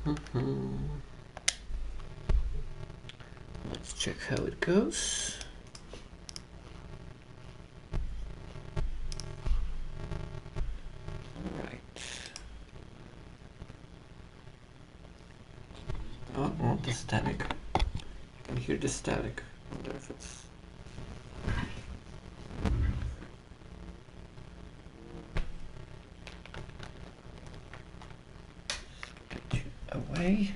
Let's check how it goes. Oh, the static. I can hear the static. I wonder if it's... Get you away.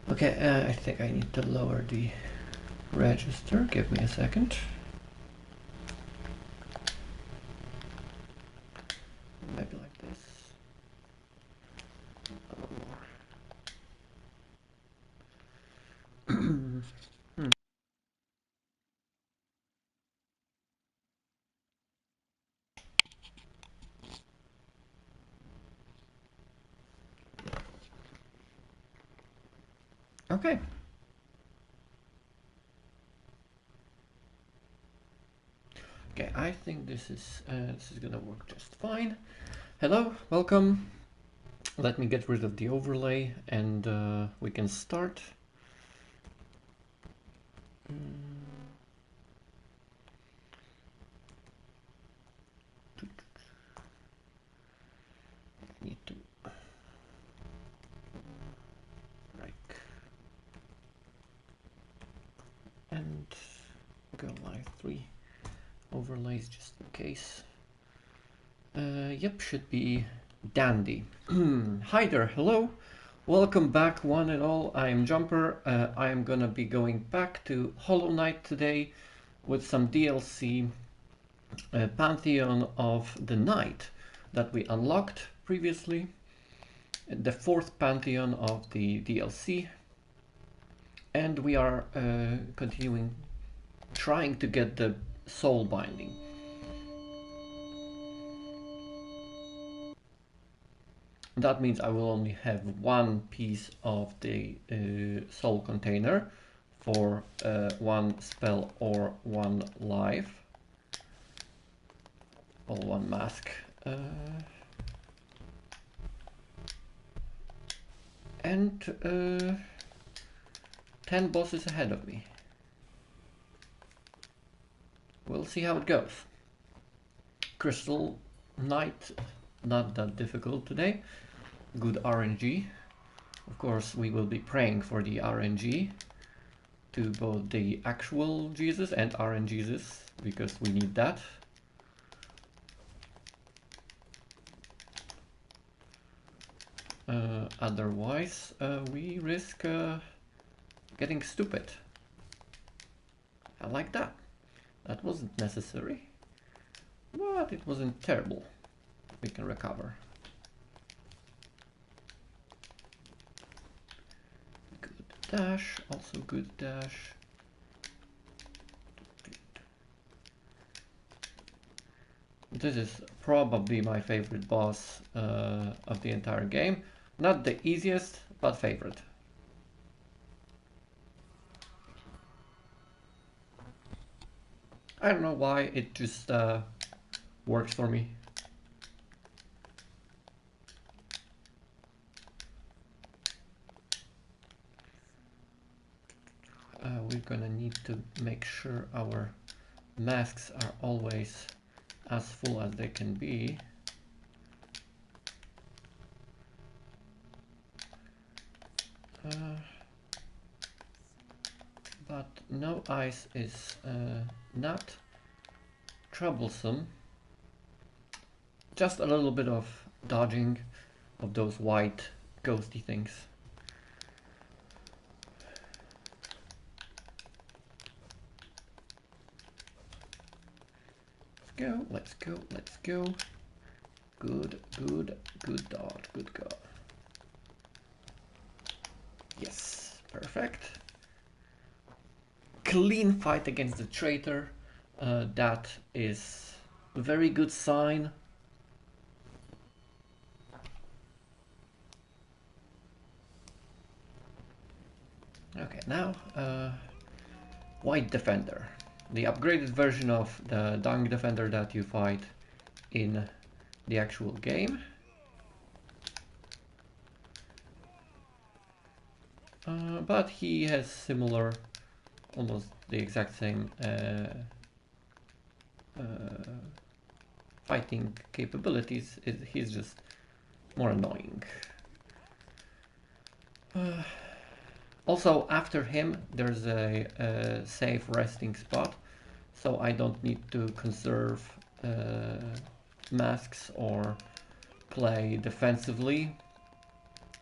Okay, I think I need to lower the register. Give me a second. Maybe like this. Okay. Okay, I think this is gonna work just fine. Hello, welcome. Let me get rid of the overlay and we can start. Need to break and go live 3 overlays just in case. Yep, should be dandy. Hi there, hello. Welcome back one and all. I am Jumper. I am gonna be going back to Hollow Knight today with some DLC Pantheon of the Night that we unlocked previously. The 4th Pantheon of the DLC. And we are continuing trying to get the soul binding. That means I will only have one piece of the soul container for one spell or one life, or one mask. And 10 bosses ahead of me. We'll see how it goes. Crystal Knight, not that difficult today. Good RNG. Of course, we will be praying for the RNG to both the actual Jesus and RNGesus, because we need that. Otherwise, we risk getting stupid. I like that. That wasn't necessary, but it wasn't terrible. We can recover. Good dash, also good dash. This is probably my favorite boss of the entire game. Not the easiest, but favorite. I don't know why, it just works for me. We're gonna need to make sure our masks are always as full as they can be. But no ice is not troublesome. Just a little bit of dodging of those white ghosty things. Let's go, let's go. Good dodge, good go. Yes, perfect. Clean fight against the traitor. That is a very good sign. Okay, now White Defender, the upgraded version of the Dung Defender that you fight in the actual game. But he has similar, almost the exact same fighting capabilities. He's just more annoying. Also, after him, there's a safe resting spot, so I don't need to conserve masks or play defensively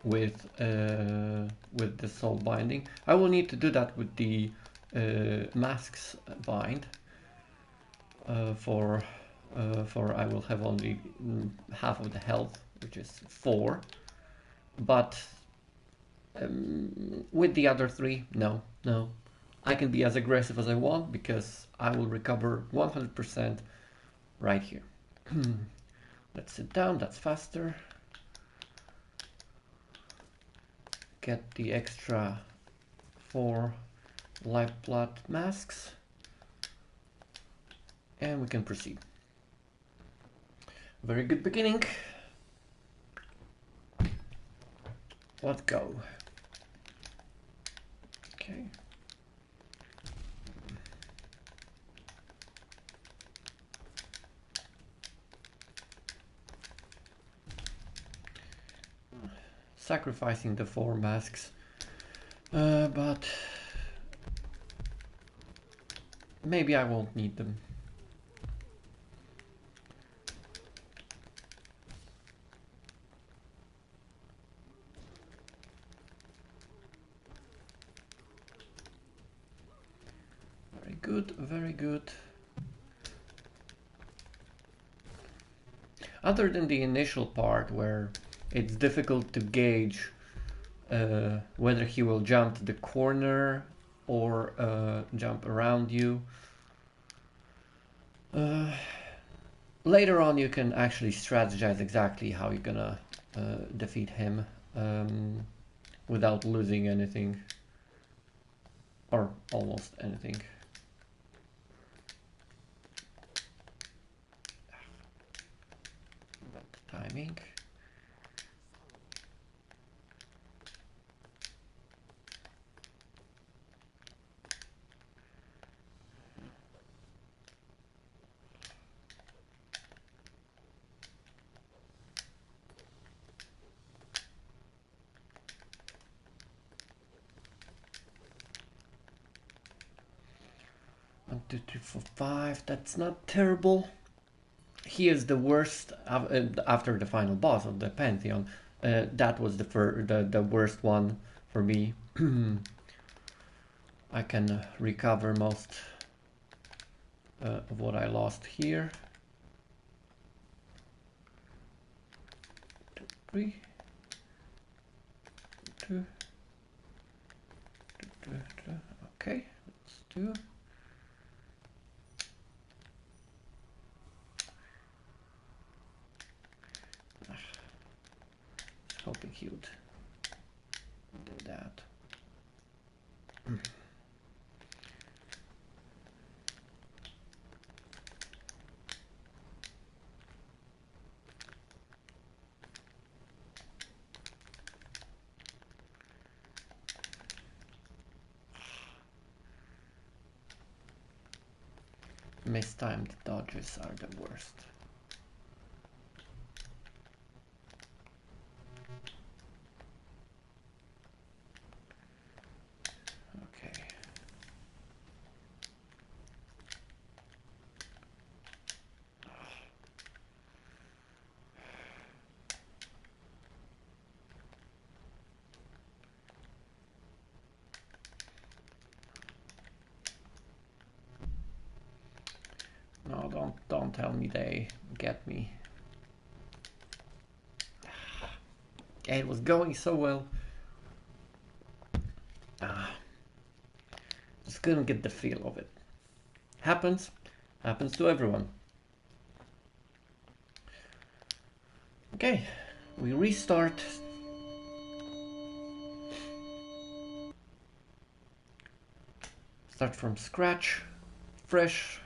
with the soul binding. I will need to do that with the masks bind for I will have only half of the health, which is 4, but with the other 3, no, I can be as aggressive as I want because I will recover 100% right here. Let's sit down, that's faster. Get the extra 4 lifeblood masks and we can proceed. Very good beginning. Let's go. Okay. Sacrificing the 4 masks, but maybe I won't need them. Very good, very good. Other than the initial part where it's difficult to gauge whether he will jump to the corner or jump around you. Later on you can actually strategize exactly how you're gonna defeat him without losing anything, or almost anything. Timing. One, 2, 3, 4, 5. That's not terrible. He is the worst after the final boss of the Pantheon. That was the worst one for me. I can recover most of what I lost here. 2, 3. 2. Okay, let's do. Hoping he would do that. Mistimed dodges are the worst. No, don't tell me they get me. It was going so well. Just couldn't get the feel of it. Happens to everyone. Okay, we restart. Start from scratch, fresh,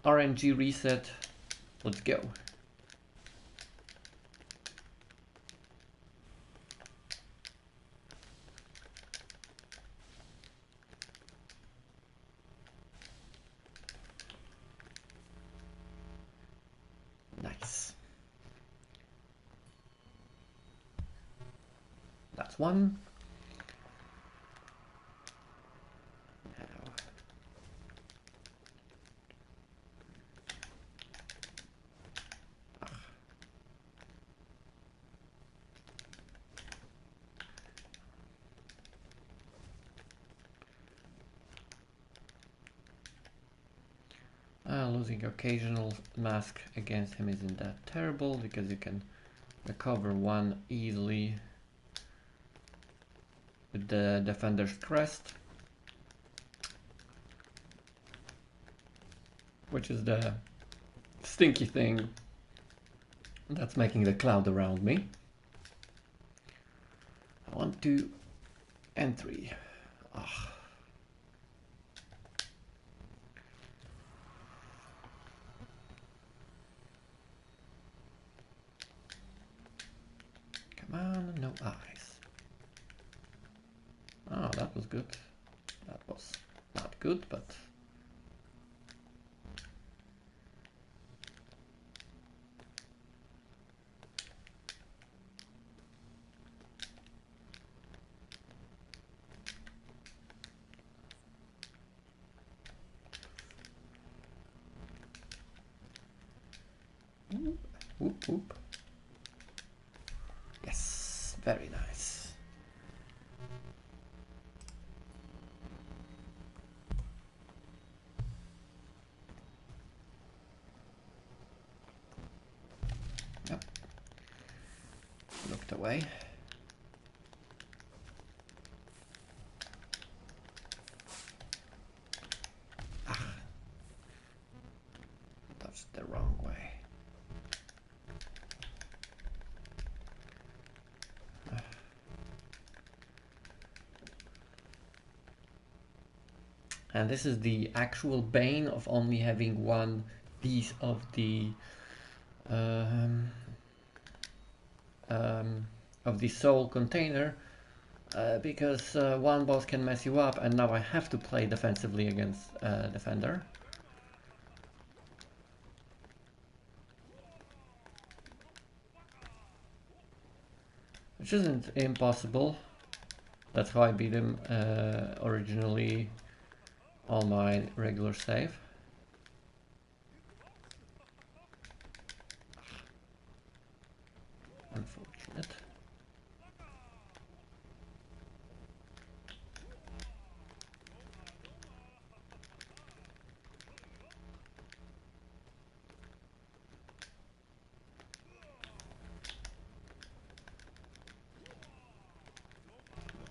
RNG reset, let's go. Nice. That's one. Losing occasional mask against him isn't that terrible because you can recover one easily with the defender's crest, which is the stinky thing that's making the cloud around me. 1, 2, and 3. Ah. Come on, no eyes. Oh, that was good. That was not good, but... Whoop, whoop. Yes, very nice. Yep. Looked away. Ah. That's the wrong way. And this is the actual bane of only having one piece of the soul container, because one boss can mess you up, and now I have to play defensively against defender. Which isn't impossible. That's how I beat him originally on my regular save. Unfortunate.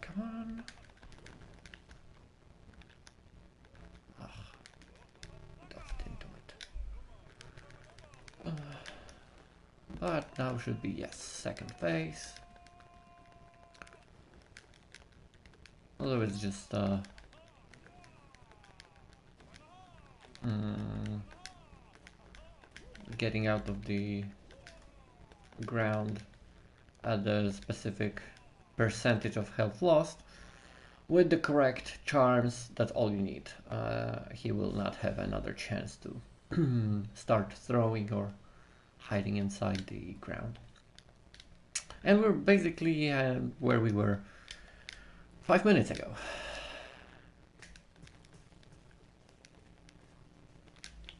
Come on. But now should be, yes, second phase. Although it's just getting out of the ground at a specific percentage of health lost. With the correct charms, that's all you need. He will not have another chance to start throwing or hiding inside the ground. And we're basically where we were 5 minutes ago.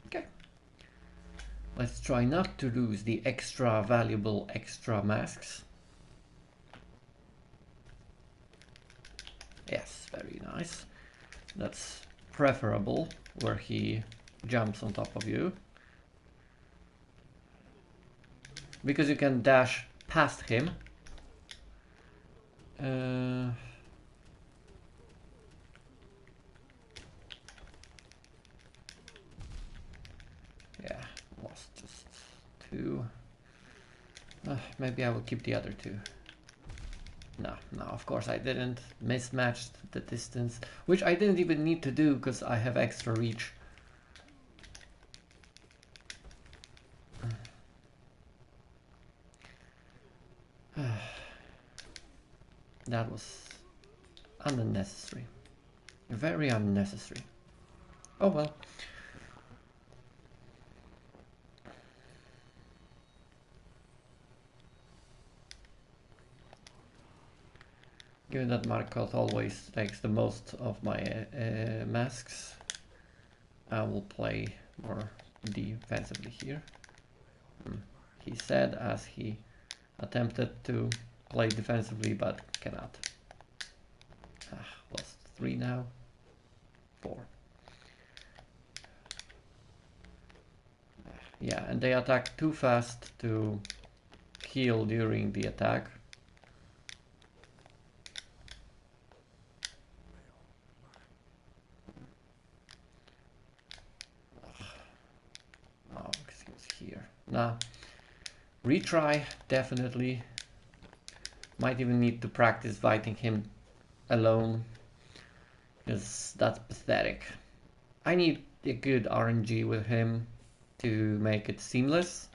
Okay. Let's try not to lose the extra valuable extra masks. Yes, very nice. That's preferable where he jumps on top of you, because you can dash past him. Yeah, lost just 2. Maybe I will keep the other 2. No, no, of course I didn't. Mismatched the distance, which I didn't even need to do because I have extra reach. That was unnecessary. Very unnecessary. Oh well. Given that Markov always takes the most of my masks, I will play more defensively here. He said as he attempted to play defensively but cannot. Lost 3 now. 4. Yeah, and they attack too fast to heal during the attack. Oh, excuse here. Nah. Retry, definitely. Might even need to practice fighting him alone, because that's pathetic. I need a good RNG with him to make it seamless,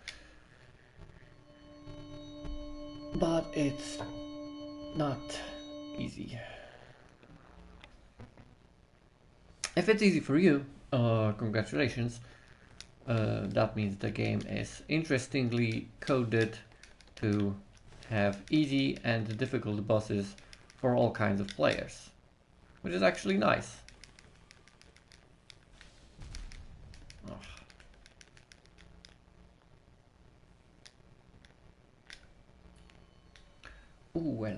but it's not easy. If it's easy for you, congratulations. That means the game is interestingly coded to have easy and difficult bosses for all kinds of players, which is actually nice. Ooh, well.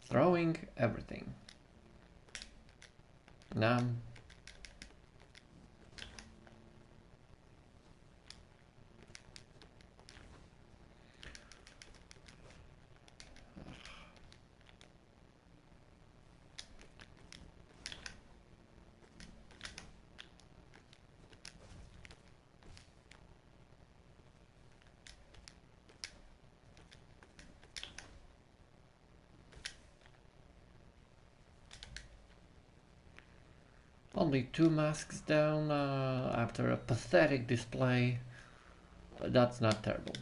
Throwing everything. Nam. Only 2 masks down after a pathetic display. That's not terrible.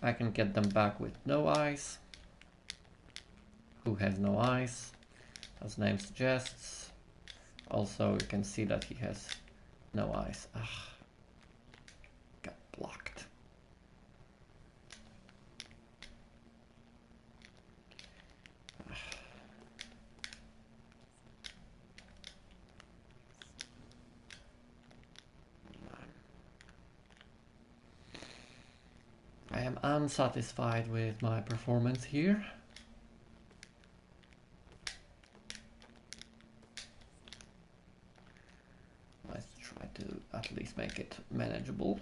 I can get them back with no eyes. Who has no eyes, as name suggests. Also, you can see that he has no eyes. Got blocked. I am unsatisfied with my performance here. Let's try to at least make it manageable.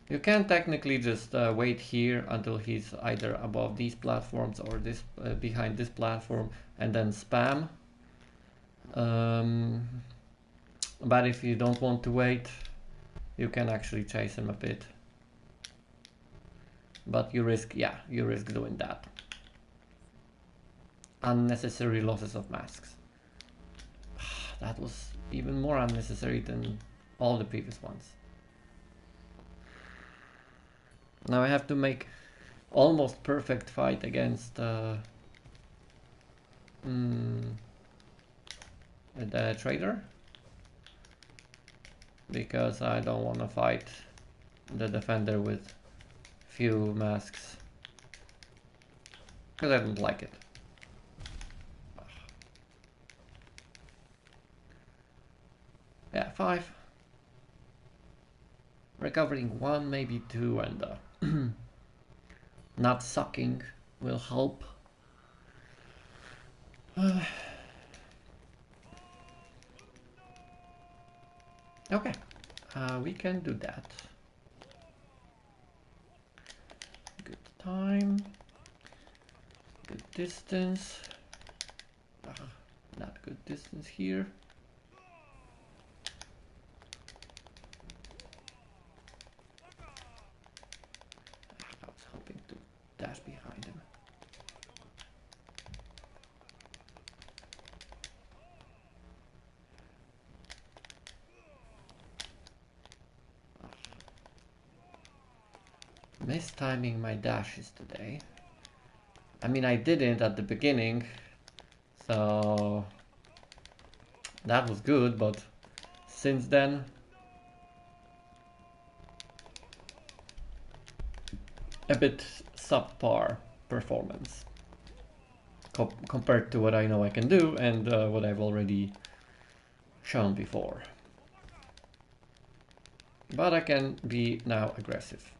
You can technically just wait here until he's either above these platforms or this behind this platform and then spam. But if you don't want to wait, you can actually chase him a bit. But you risk doing that. Unnecessary losses of masks. That was even more unnecessary than all the previous ones. Now I have to make almost perfect fight against the trader, because I don't want to fight the defender with few masks, because I don't like it. Yeah, 5. Recovering 1, maybe 2, and not sucking will help. Okay, We can do that. Good time. Good distance. Not good distance here. I was hoping to dash behind him. Mistiming my dashes today. I mean, I didn't at the beginning, so that was good, but since then, a bit subpar performance compared to what I know I can do and what I've already shown before. But I can be now aggressive.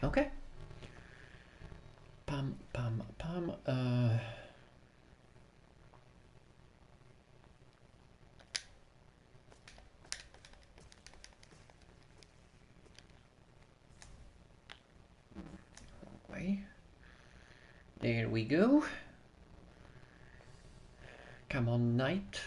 Okay. Pam, pam, pam. Way. There we go. Come on, knight.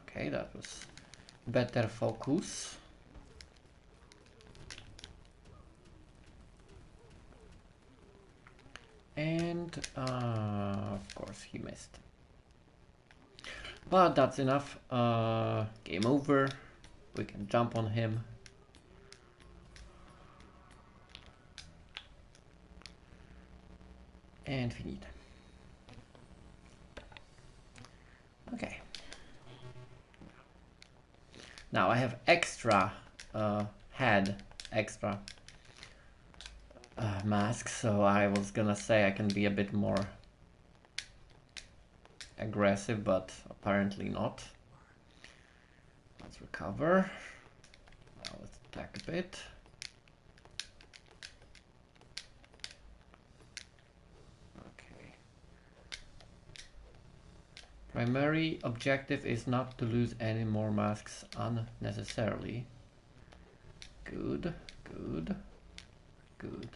Okay, that was better focus. And of course he missed. But that's enough. Game over. We can jump on him. And finito. Okay. Now I have extra extra masks, so I was gonna say I can be a bit more aggressive, but apparently not. Let's recover. Now let's attack a bit. Okay. Primary objective is not to lose any more masks unnecessarily. Good, good, good.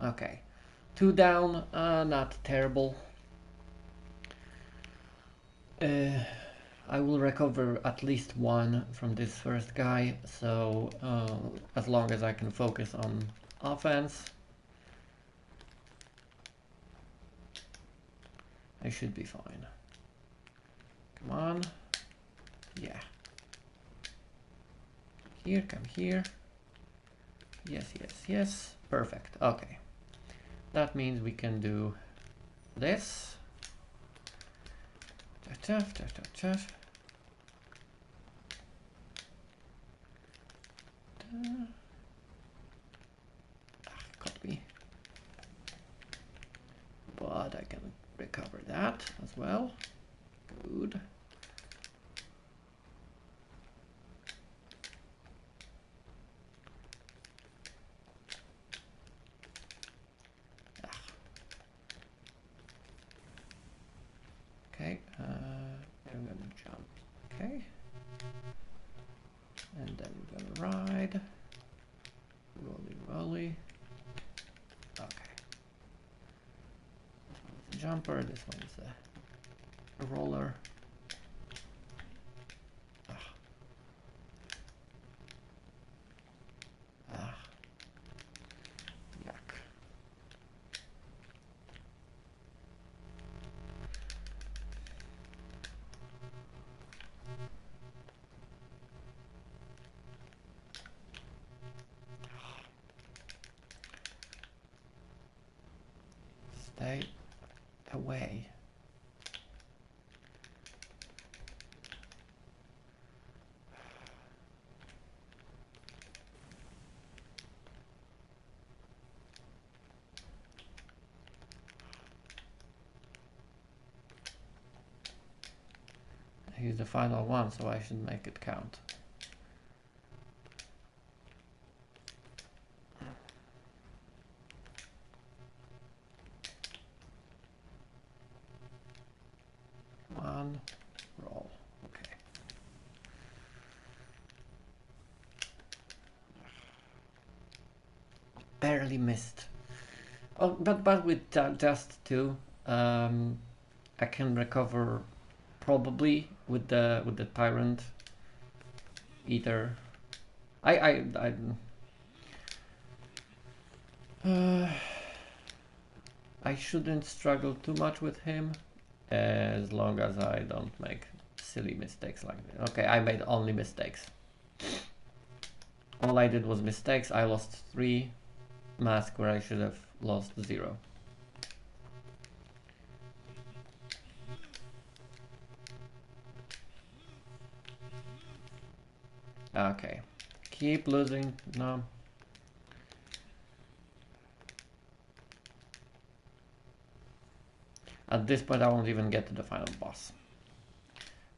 Okay, 2 down, not terrible. I will recover at least 1 from this first guy, so as long as I can focus on offense, I should be fine. Come on. Yeah. Here, come here. Yes, yes, yes. Perfect. Okay. That means we can do this. Tough, tough, tough, tough. Copy. But I can recover that as well. Good. Okay, I'm gonna jump. Okay, and then we're gonna ride. Rolly, rolly. Okay. Jumper. This one's a roller. Yuck. He's the final one, so I should make it count. One roll. Okay. Barely missed. Oh, but with just two, I can recover probably with the tyrant. Either I shouldn't struggle too much with him, as long as I don't make silly mistakes like this. Okay, I made only mistakes. All I did was mistakes. I lost 3 mask where I should have lost 0. Okay, keep losing. No. At this point I won't even get to the final boss,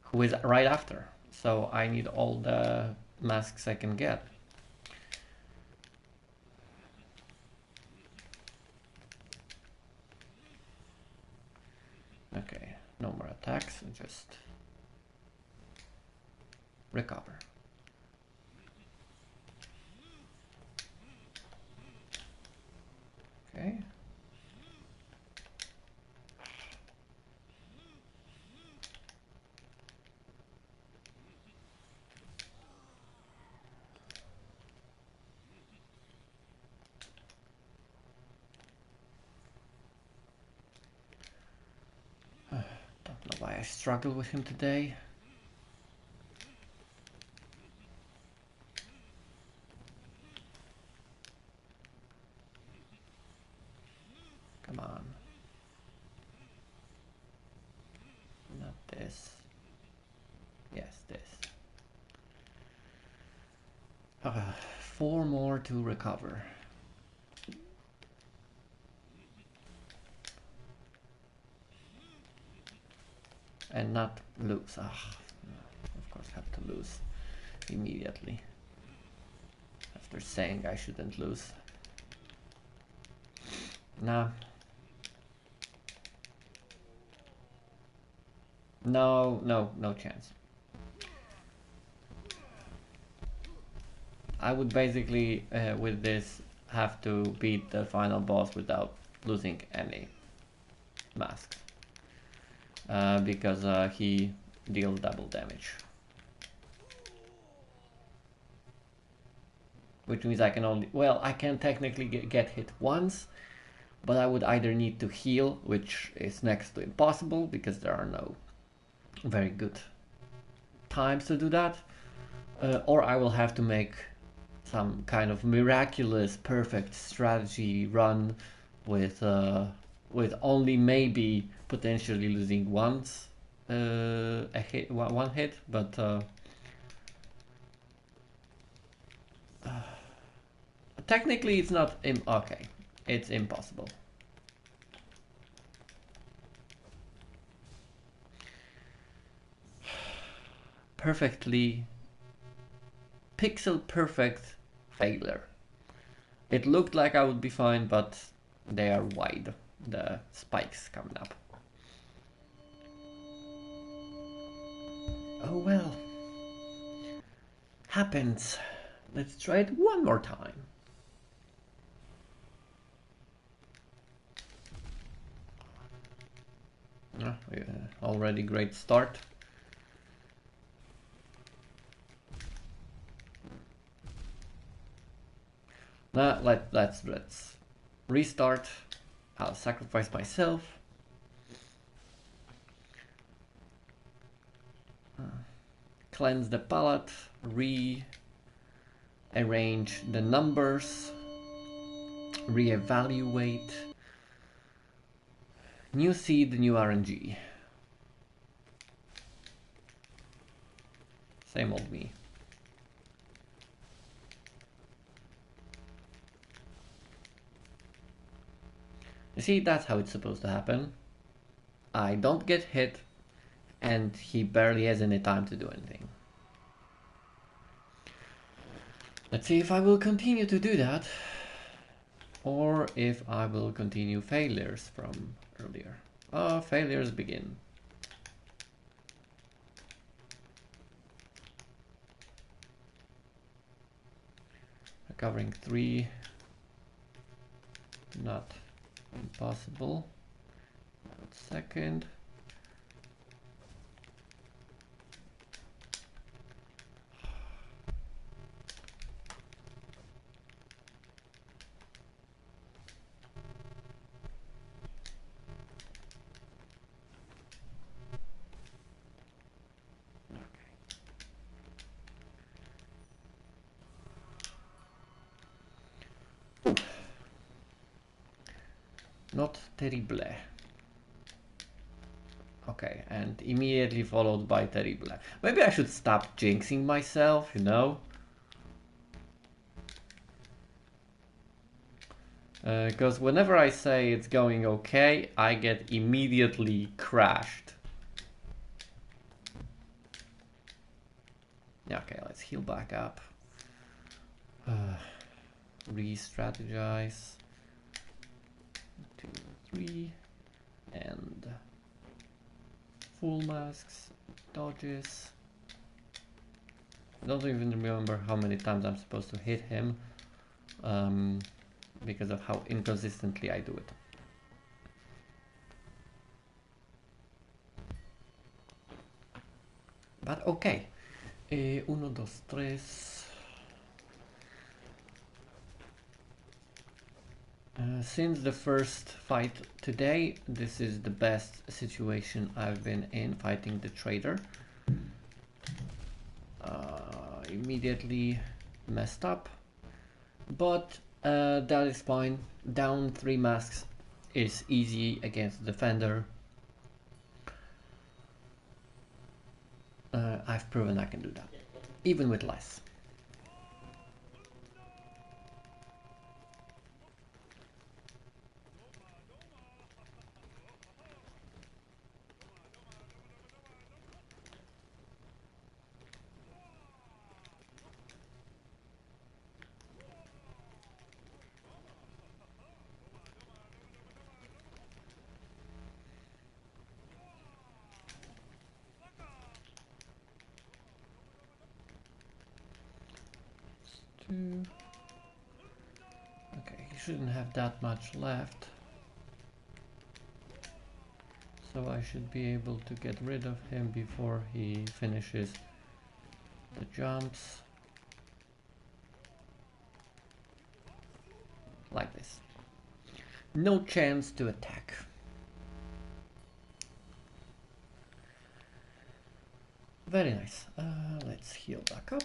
who is right after. So I need all the masks I can get. Okay, no more attacks, just recover. Okay. Don't know why I struggle with him today. Come on. Not this. Yes, this. 4 more to recover. And not lose. Of course have to lose immediately. After saying I shouldn't lose. Nah. No chance. I would basically, with this, have to beat the final boss without losing any masks. Because he deals double damage. Which means I can only, well, I can technically get hit once, but I would either need to heal, which is next to impossible because there are no very good times to do that, or I will have to make some kind of miraculous perfect strategy run with only maybe potentially losing once a hit, one hit, but technically it's not okay, it's impossible. Perfectly pixel perfect failure. It looked like I would be fine, but they are wide, the spikes coming up. Oh well, happens. Let's try it one more time. Yeah, already great start. Now let's restart. I'll sacrifice myself. Cleanse the palette, rearrange the numbers, reevaluate. New seed, new RNG. Same old me. You see, that's how it's supposed to happen. I don't get hit, and he barely has any time to do anything. Let's see if I will continue to do that, or if I will continue failures from earlier. Failures begin. Recovering 3, not impossible. Second. Not terrible. Okay, and immediately followed by terrible. Maybe I should stop jinxing myself, you know? Because whenever I say it's going okay, I get immediately crashed. Okay, let's heal back up. Re-strategize. 2, 3, and full masks, dodges. I don't even remember how many times I'm supposed to hit him, because of how inconsistently I do it. But okay. 1, 2, 3. Since the first fight today, this is the best situation I've been in fighting the trader. Immediately messed up, but that is fine. Down 3 masks is easy against the defender. I've proven I can do that, even with less. Okay, he shouldn't have that much left, so I should be able to get rid of him before he finishes the jumps. Like this. No chance to attack. Very nice. Let's heal back up.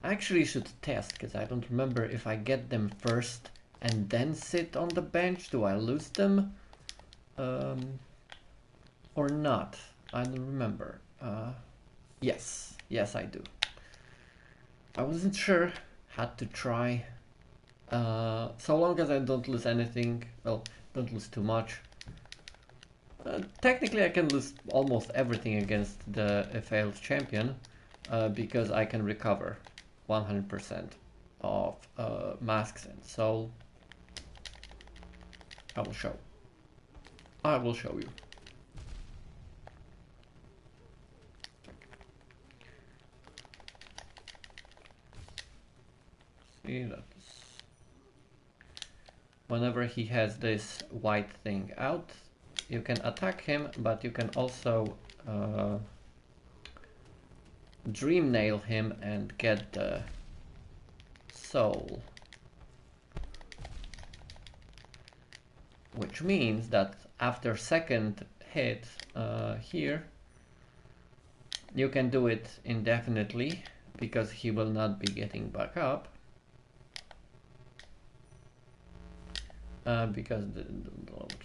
I actually should test, because I don't remember if I get them first and then sit on the bench. Do I lose them? Or not? I don't remember. Yes, I do. I wasn't sure. Had to try. So long as I don't lose anything, well, don't lose too much. Technically I can lose almost everything against the failed champion, because I can recover 100% of masks and soul. I will show you. See, that's whenever he has this white thing out, you can attack him, but you can also dream nail him and get the soul. Which means that after second hit here, you can do it indefinitely, because he will not be getting back up. Because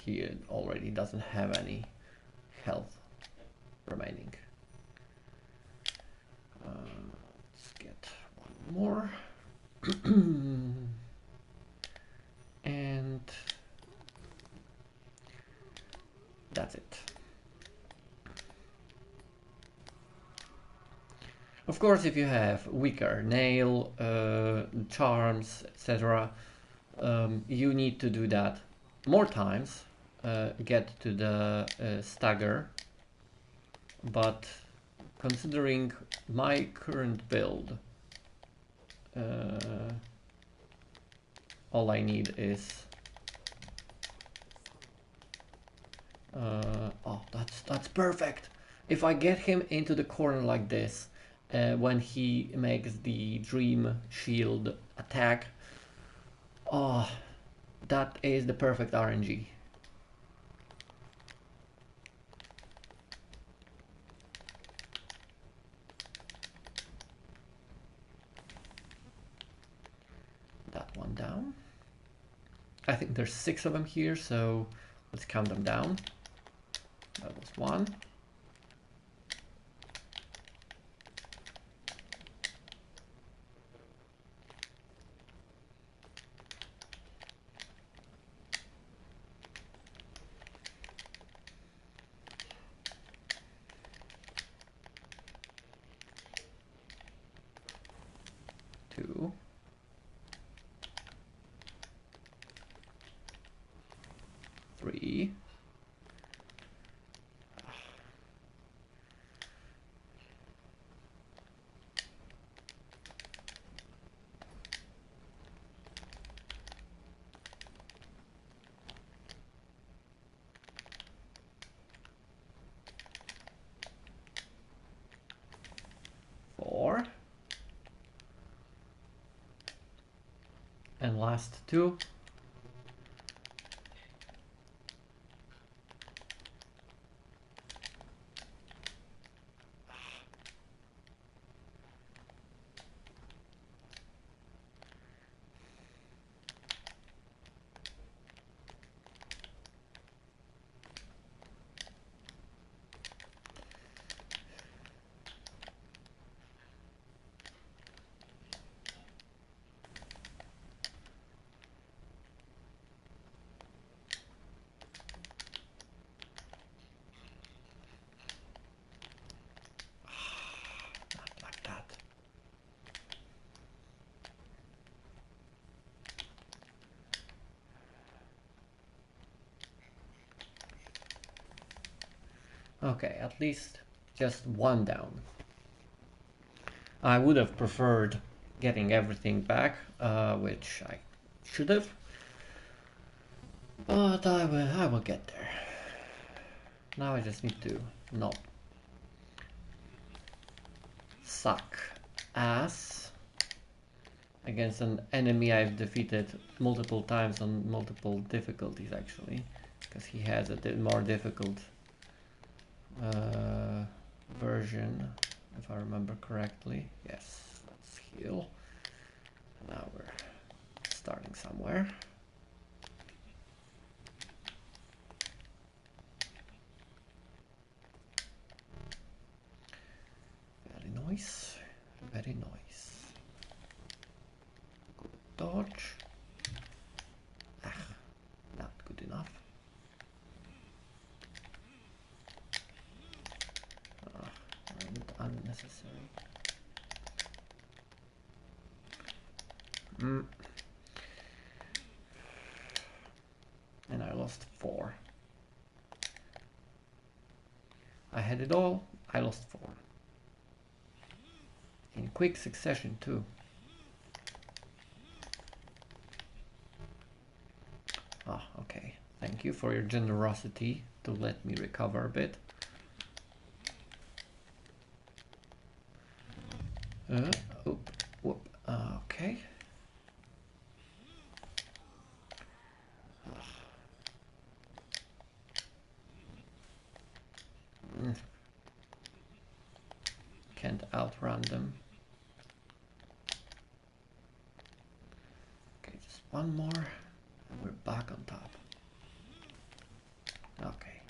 he already doesn't have any health remaining. Let's get one more. And that's it. Of course, if you have weaker nail, charms, etc., you need to do that more times, get to the stagger, but considering my current build, all I need is oh, that's perfect. If I get him into the corner like this, when he makes the dream shield attack, oh, that is the perfect RNG. That one down. I think there's 6 of them here, so let's count them down. That was 1. Two. 3. 4. And last 2. Like that. Okay, at least just 1 down. I would have preferred getting everything back, which I should have, but I will get there. Now I just need to not suck ass against an enemy I've defeated multiple times on multiple difficulties, actually, because he has a more difficult version, if I remember correctly. Yes, let's heal. Now we're starting somewhere. Very nice, very nice. Good dodge. Ah, not good enough. Unnecessary. And I lost 4. I had it all, I lost 4. In quick succession too. Ah, okay. Thank you for your generosity to let me recover a bit. Whoop. Okay. Can't outrun them. Okay, just 1 more and we're back on top. Okay.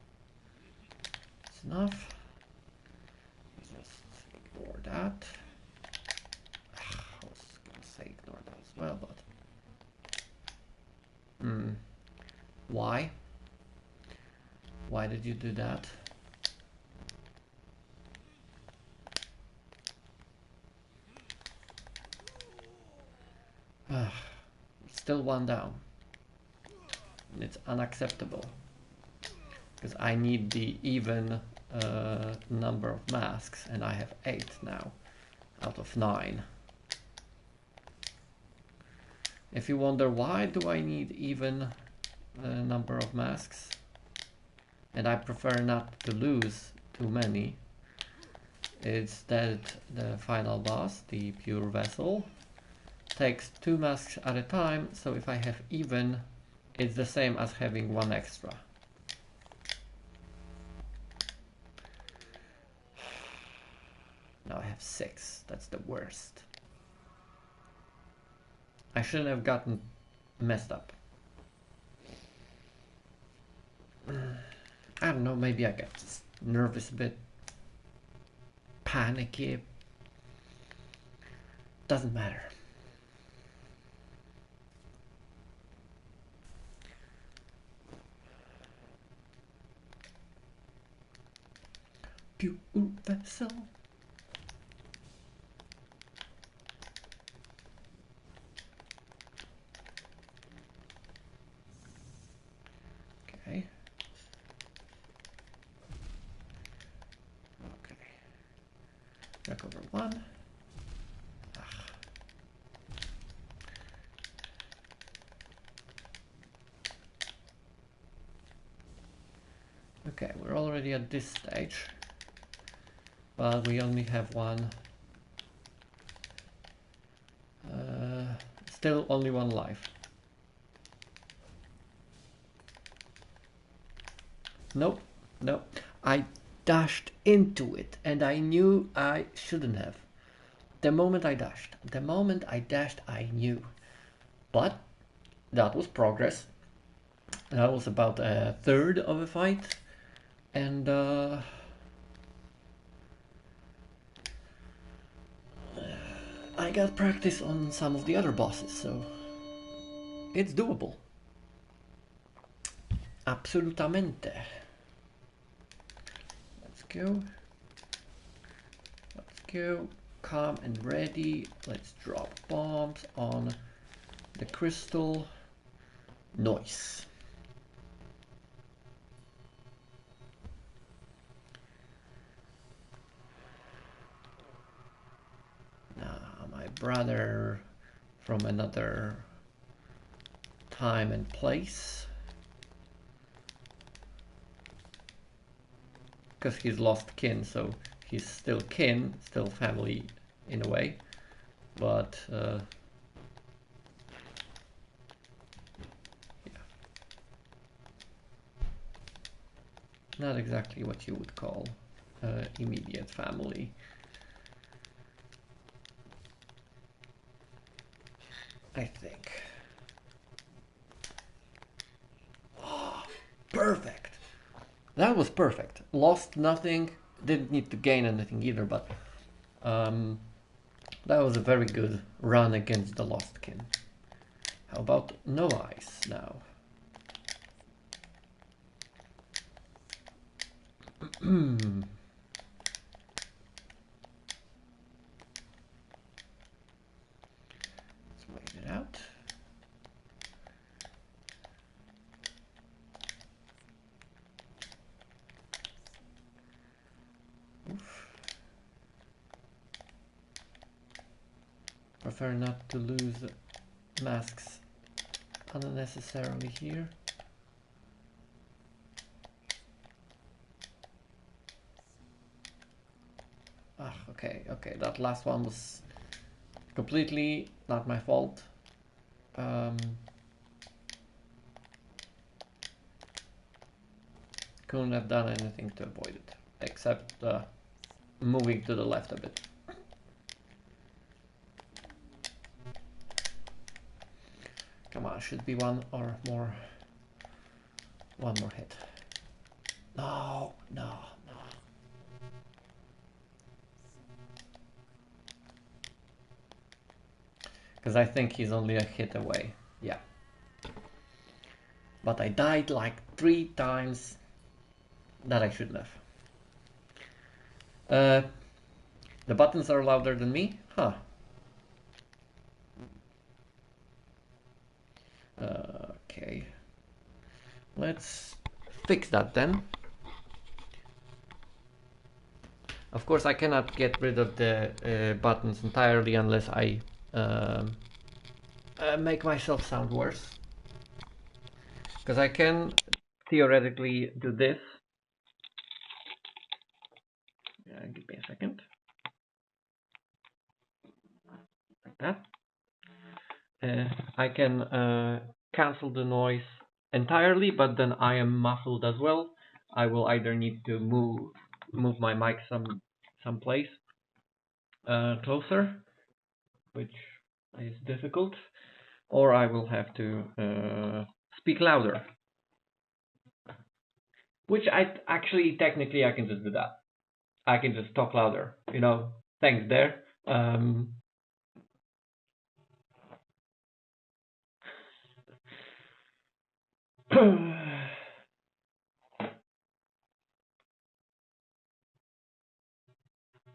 That's enough. Just ignore that. I was gonna say ignore that as well, but why? Why did you do that? still one down. It's unacceptable. Because I need the even number of masks, and I have 8 now out of 9. If you wonder why do I need even number of masks, and I prefer not to lose too many, it's that the final boss, the pure vessel, takes 2 masks at a time, so if I have even, it's the same as having 1 extra. Now I have 6, that's the worst. I shouldn't have gotten messed up. I don't know, maybe I get just nervous a bit, panicky. Doesn't matter. Pure vessel. Okay. Okay. Back over 1. Okay, we're already at this stage, but we only have 1. Still only 1 life. Nope, nope. I dashed into it, and I knew I shouldn't have. The moment I dashed, I knew. But that was progress. That was about a third of a fight, and I got practice on some of the other bosses, so it's doable. Absolutamente. Let's go. Let's go. Calm and ready. Let's drop bombs on the crystal. Nice. Now, my brother from another time and place, because he's lost kin, so he's still kin, still family in a way, but yeah, not exactly what you would call immediate family. I think. Oh, perfect. That was perfect. Lost nothing, didn't need to gain anything either, but that was a very good run against the lost kin. How about no ice now? Let's wait it out. Oof. Prefer not to lose masks unnecessarily here. Ah, okay, that last one was completely not my fault. Couldn't have done anything to avoid it, except moving to the left a bit. Come on, should be one more hit. No. Because I think he's only a hit away. Yeah. But I died like 3 times that I shouldn't have. The buttons are louder than me? Huh. let's fix that then. Of course, I cannot get rid of the buttons entirely unless I make myself sound worse. Because I can theoretically do this. Give me a second. Like that. I can cancel the noise entirely, but then I am muffled as well. I will either need to move my mic someplace closer, which is difficult, or I will have to speak louder. Which actually technically I can just do that. I can just talk louder, you know. Thanks there.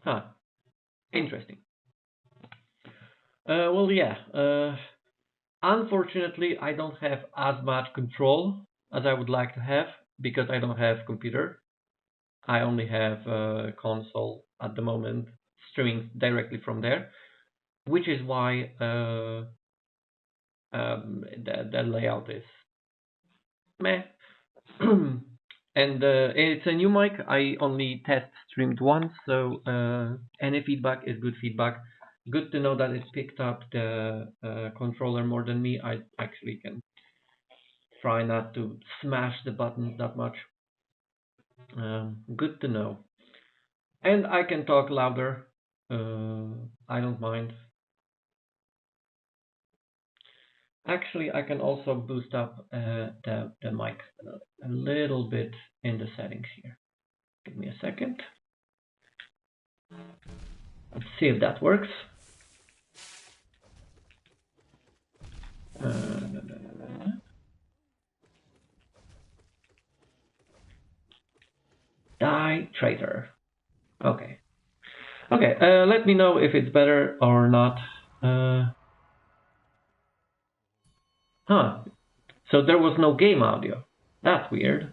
Huh. Interesting. Well, yeah. Unfortunately, I don't have as much control as I would like to have because I don't have computer. I only have a console at the moment, streaming directly from there, which is why the layout is meh. And it's a new mic. I only test streamed once, so any feedback is good feedback. Good to know that it's picked up the controller more than me. I actually can try not to smash the buttons that much. Good to know. And I can talk louder. I don't mind. Actually, I can also boost up the mic a little bit in the settings here. Give me a second. Let's see if that works. Die traitor. Okay. Okay, let me know if it's better or not. Huh. So there was no game audio. That's weird.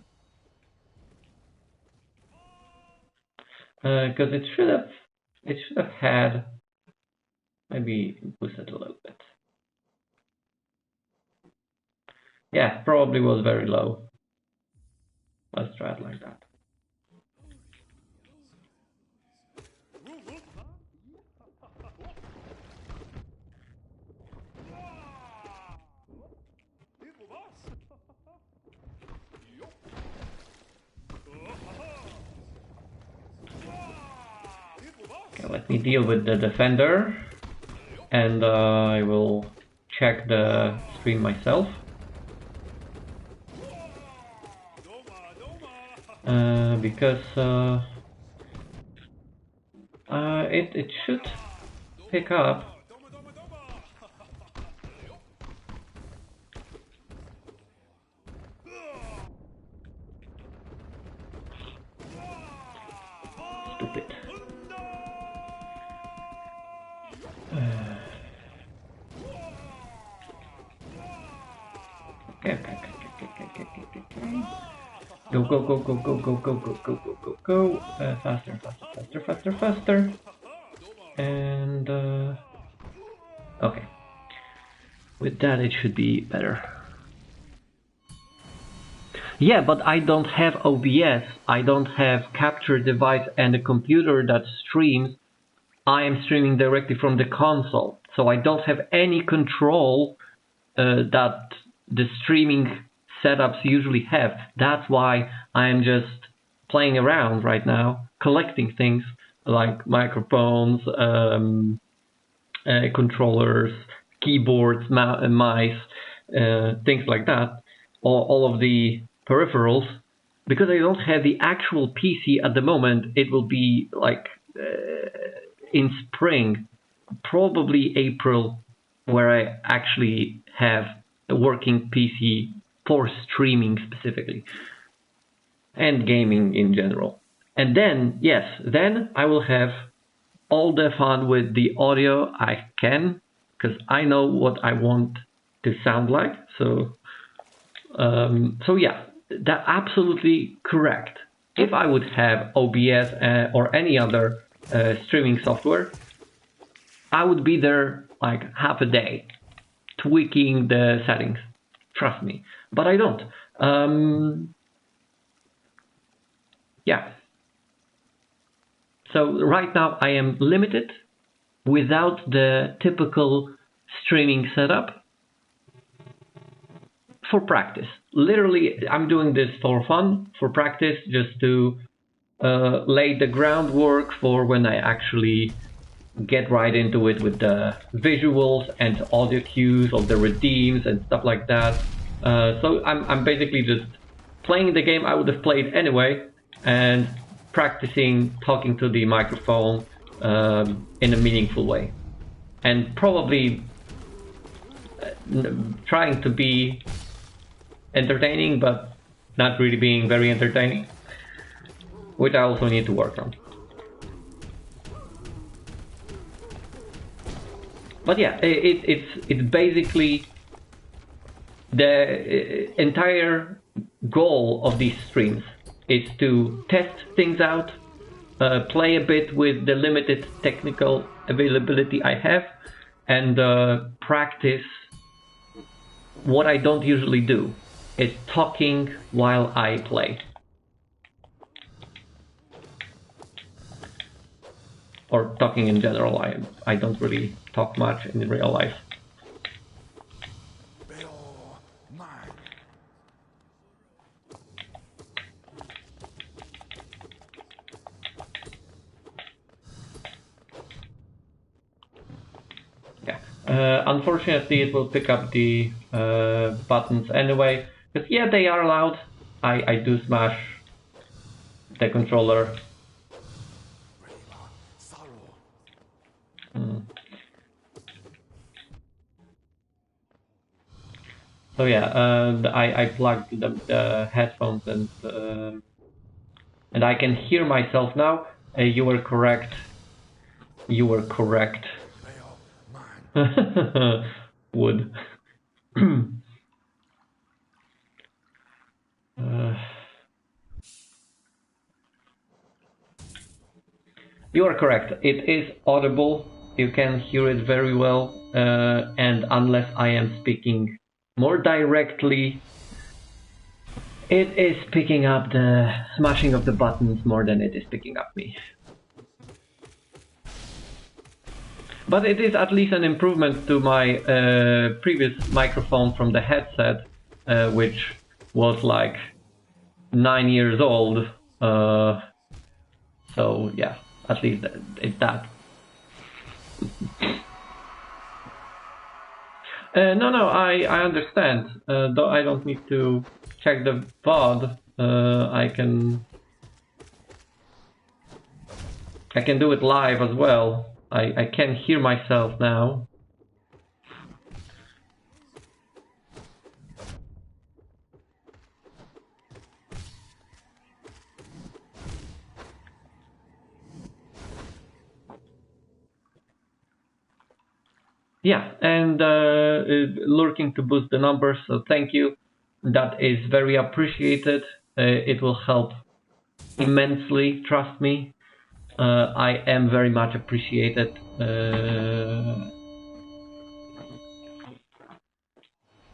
Because it should have had, maybe boost it a little bit. Yeah, probably was very low. Let's try it like that. Okay, let me deal with the defender, and I will check the stream myself. Because it should pick up. Stupid. Okay. Go. Faster. And okay. With that, it should be better. Yeah, but I don't have OBS. I don't have capture device and a computer that streams. I am streaming directly from the console, so I don't have any control that the streaming setups usually have. That's why I am just playing around right now, collecting things like microphones, controllers, keyboards, mice, things like that, all of the peripherals. Because I don't have the actual PC at the moment, it will be like in spring, probably April, where I actually have a working PC for streaming specifically and gaming in general. And then, yes, then I will have all the fun with the audio I can, because I know what I want to sound like. So yeah, That's absolutely correct. If I would have OBS or any other streaming software, I would be there like half a day tweaking the settings. Trust me. But I don't. Yeah. So right now I am limited without the typical streaming setup for practice. Literally, I'm doing this for fun, for practice, just to lay the groundwork for when I actually get right into it with the visuals and audio cues of the redeems and stuff like that. So I'm basically just playing the game I would have played anyway and practicing talking to the microphone in a meaningful way, and probably trying to be entertaining but not really being very entertaining, which I also need to work on. But yeah, it's basically the entire goal of these streams is to test things out, play a bit with the limited technical availability I have, and practice what I don't usually do, is talking while I play. Or talking in general. I don't really talk much in real life. Unfortunately, it will pick up the buttons anyway, because yeah, they are loud. I do smash the controller. So yeah, I plugged the headphones and I can hear myself now. You were correct. You were correct. Wood. You are correct. It is audible. You can hear it very well. And unless I am speaking more directly, it is picking up the smashing of the buttons more than it is picking up me. But it is at least an improvement to my previous microphone from the headset, which was like 9 years old. So yeah, at least it's that. No, I understand. Though I don't need to check the VOD. I can do it live as well. I can hear myself now. Yeah, and lurking to boost the numbers, so thank you. That is very appreciated. It will help immensely, trust me. I am very much appreciated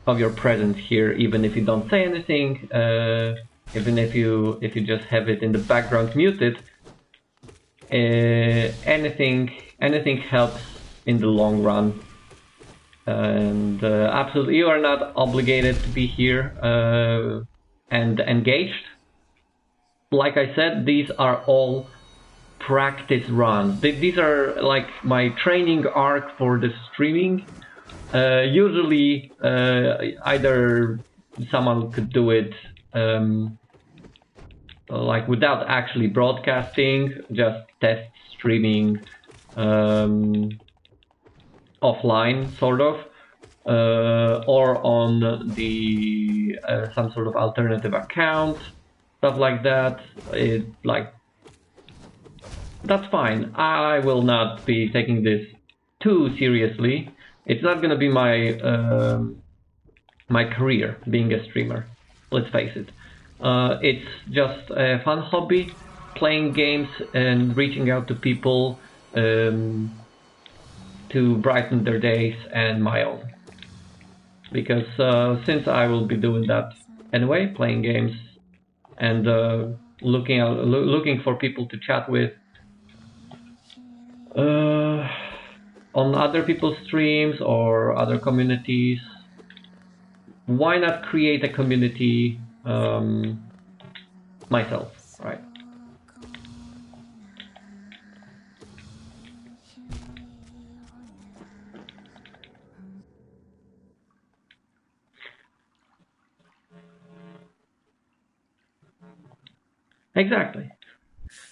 of your presence here, even if you don't say anything, even if you just have it in the background muted. Anything helps in the long run. And absolutely, you are not obligated to be here and engaged. Like I said, these are all practice runs. These are like my training arc for the streaming. Usually, either someone could do it like without actually broadcasting, just test streaming offline, sort of, or on the some sort of alternative account, stuff like that. That's fine. I will not be taking this too seriously. It's not going to be my my career being a streamer. Let's face it. It's just a fun hobby, playing games and reaching out to people to brighten their days and my own. Because since I will be doing that anyway, playing games and looking for people to chat with on other people's streams or other communities, why not create a community myself, right? Exactly.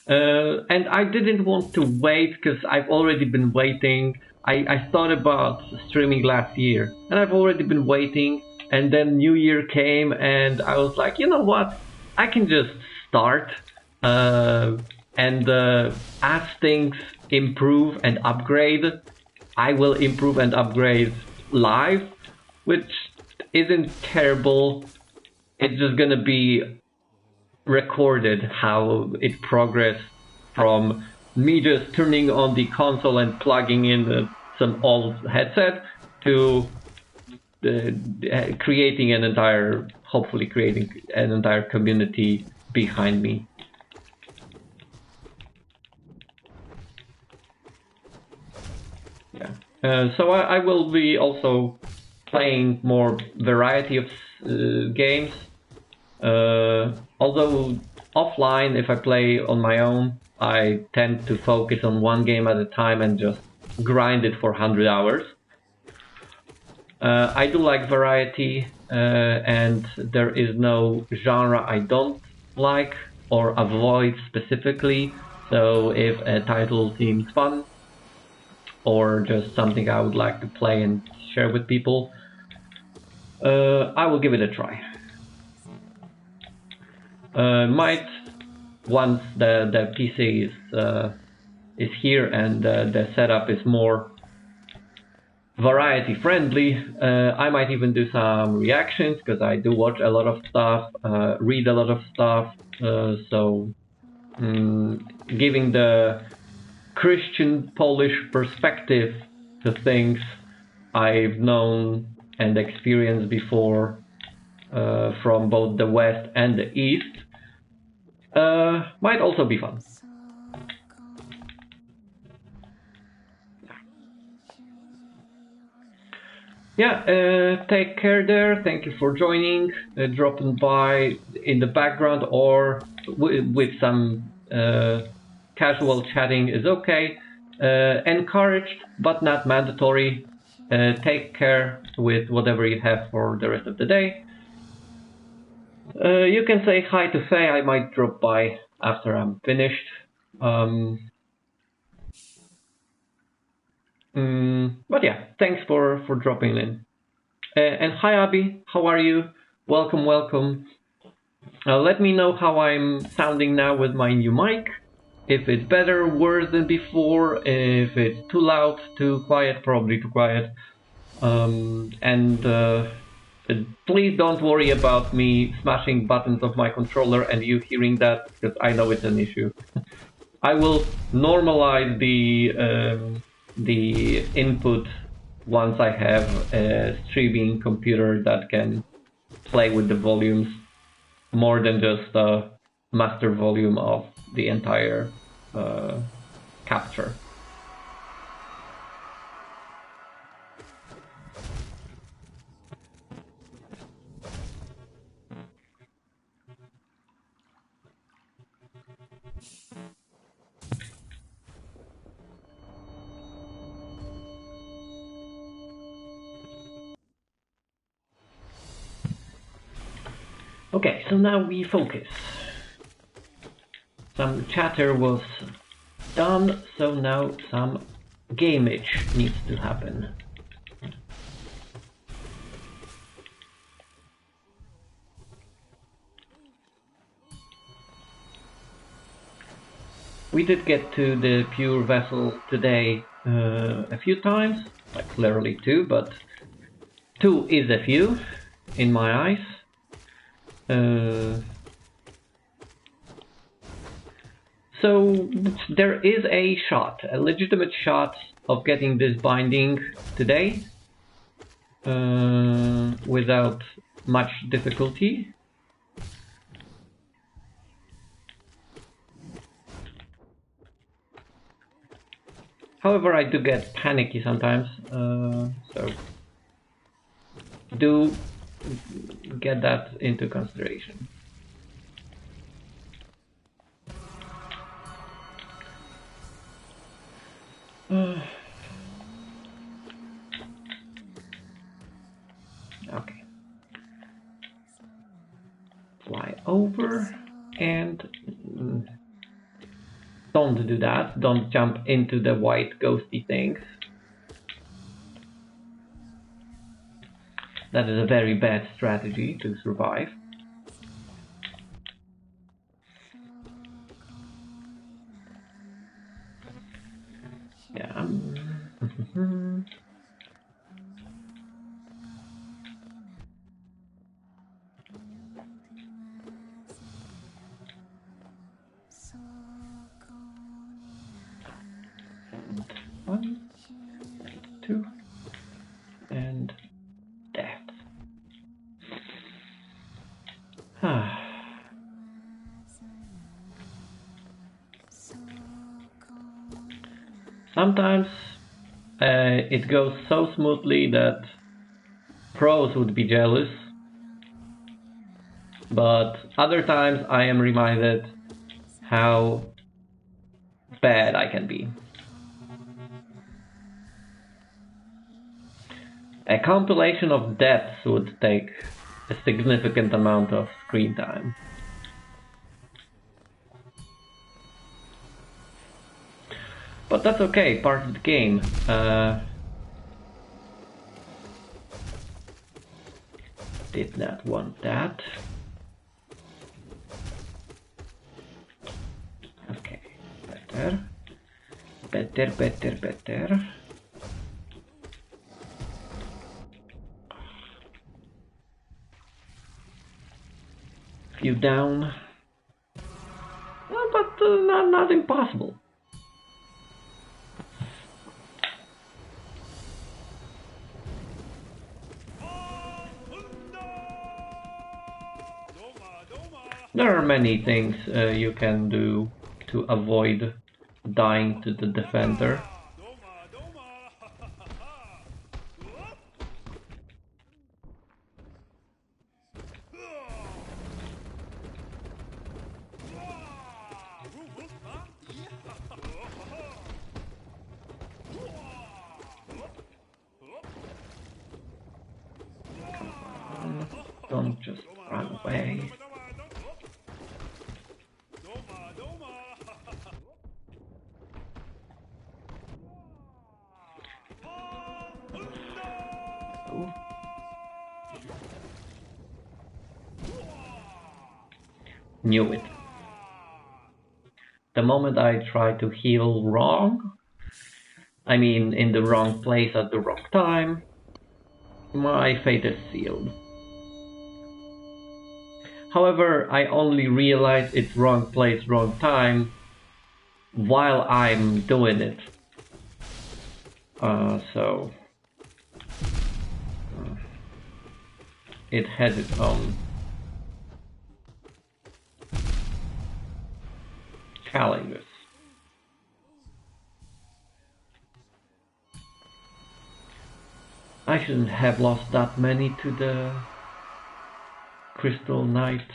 And I didn't want to wait because I've already been waiting. I thought about streaming last year and I've already been waiting, and then New Year came and I was like, you know what? I can just start and as things improve and upgrade, I will improve and upgrade live, which isn't terrible. It's just gonna be recorded how it progressed from me just turning on the console and plugging in some old headset to creating an entire, hopefully creating an entire community behind me. Yeah. So I will be also playing more variety of games. Although offline, if I play on my own, I tend to focus on one game at a time and just grind it for 100 hours. I do like variety, and there is no genre I don't like or avoid specifically. So if a title seems fun or just something I would like to play and share with people, I will give it a try. Might once the PC is here and the setup is more variety friendly, I might even do some reactions because I do watch a lot of stuff, read a lot of stuff, so giving the Christian Polish perspective to things I've known and experienced before from both the West and the East might also be fun. Yeah, take care there. Thank you for joining, dropping by in the background or with some casual chatting is okay. Encouraged, but not mandatory. Take care with whatever you have for the rest of the day. You can say hi to Faye. I might drop by after I'm finished. But yeah, thanks for dropping in. And hi Abby, how are you? Welcome, welcome. Let me know how I'm sounding now with my new mic. If it's better, worse than before, if it's too loud, too quiet, probably too quiet. And please don't worry about me smashing buttons of my controller and you hearing that, because I know it's an issue. I will normalize the input once I have a streaming computer that can play with the volumes more than just a master volume of the entire capture. Okay, so now we focus. Some chatter was done, so now some gameage needs to happen. We did get to the pure vessel today a few times, like clearly two, but two is a few in my eyes. So there is a shot, a legitimate shot of getting this binding today without much difficulty. However, I do get panicky sometimes, so do get that into consideration. Okay. Fly over and don't do that. Don't jump into the white ghosty things. That is a very bad strategy to survive. Yeah. One, two, and death. Sometimes it goes so smoothly that pros would be jealous, but other times I am reminded how bad I can be. A compilation of deaths would take a significant amount of screen time. But that's okay, part of the game. Did not want that. Okay, better. Better. Few down. Well, but not impossible. There are many things you can do to avoid dying to the defender. Don't just run away. Knew it. The moment I try to heal wrong, I mean in the wrong place at the wrong time, my fate is sealed. However, I only realize it's wrong place, wrong time while I'm doing it. So it has its own challenges. I shouldn't have lost that many to the Crystal Knight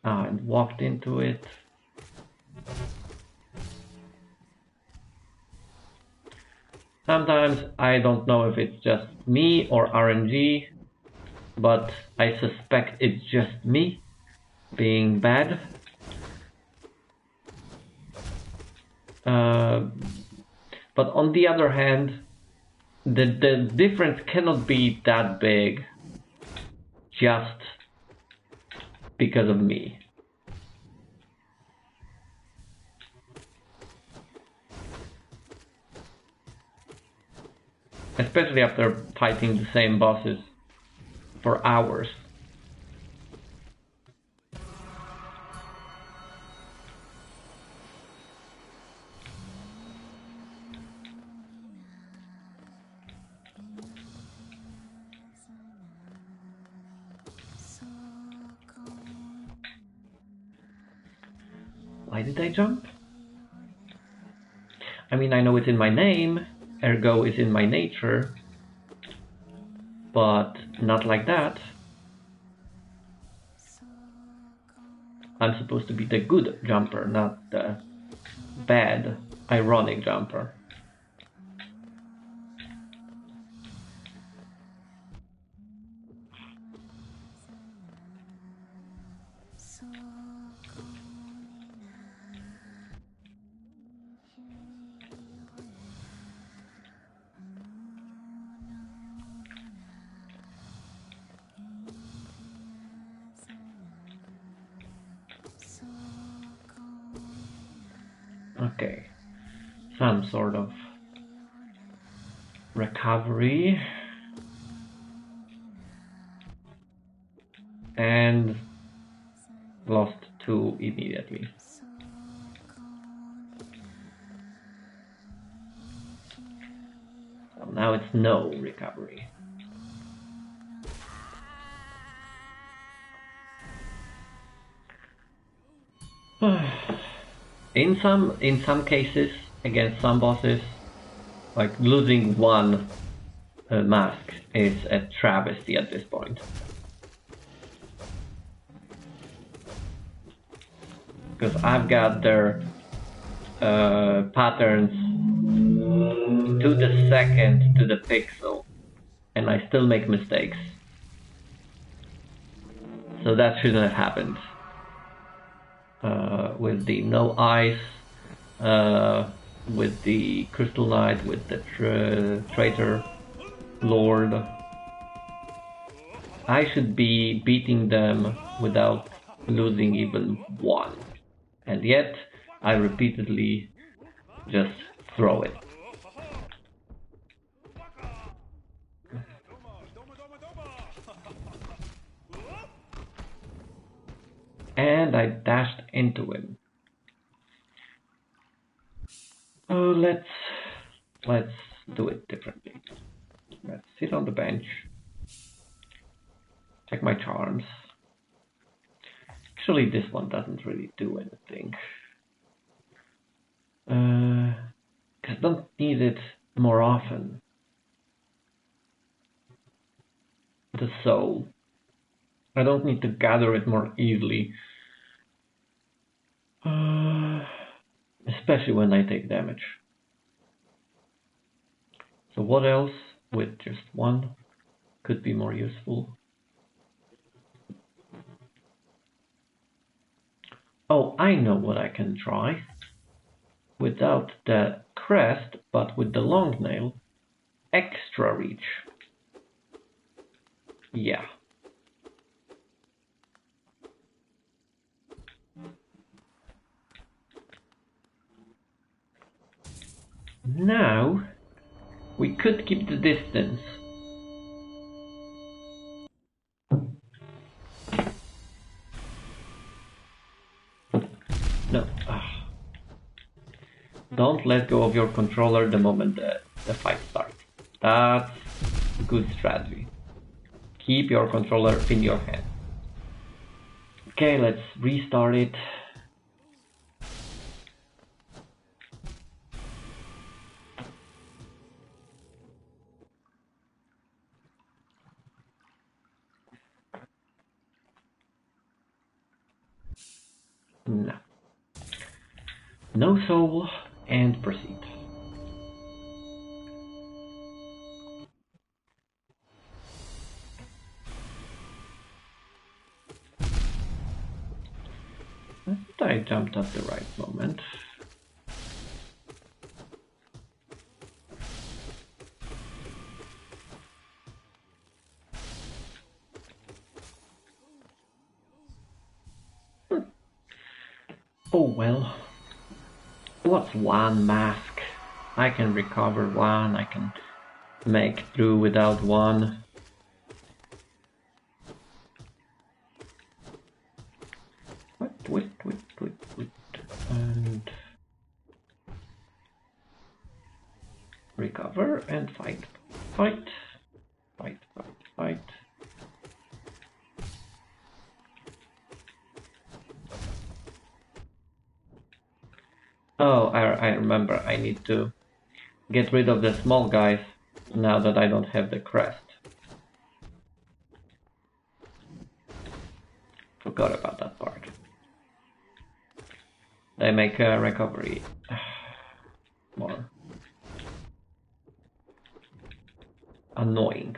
and walked into it. Sometimes I don't know if it's just me or RNG, but I suspect it's just me being bad. But on the other hand, the difference cannot be that big just because of me. Especially after fighting the same bosses for hours. Why did I jump? I mean, I know it's in my name, ergo it's in my nature, but not like that. I'm supposed to be the good jumper, not the bad, ironic jumper. Okay, some sort of recovery, and lost 2 immediately. So now it's no recovery. In some cases, against some bosses, like losing one mask is a travesty at this point. Because I've got their patterns to the second, to the pixel, and I still make mistakes. So that shouldn't have happened. With the no eyes, with the Crystal Knight, with the Traitor Lord. I should be beating them without losing even one. And yet, I repeatedly just throw it. And I dashed into him. Oh, let's do it differently. Let's sit on the bench. Check my charms. Actually, this one doesn't really do anything. Because I don't need it more often. The soul. I don't need to gather it more easily. Especially when I take damage. So what else with just one could be more useful? Oh, I know what I can try. Without the crest, but with the long nail, extra reach. Yeah. Now, we could keep the distance. No. Don't let go of your controller the moment the fight starts. That's good strategy. Keep your controller in your hand. Okay, let's restart it. No. No soul, and proceed. I jumped at the right moment. Oh well. What's one mask? I can recover one, I can make through without one. Wait. And recover and fight. Fight. Oh, I remember. I need to get rid of the small guys now that I don't have the crest. Forgot about that part. They make recovery more annoying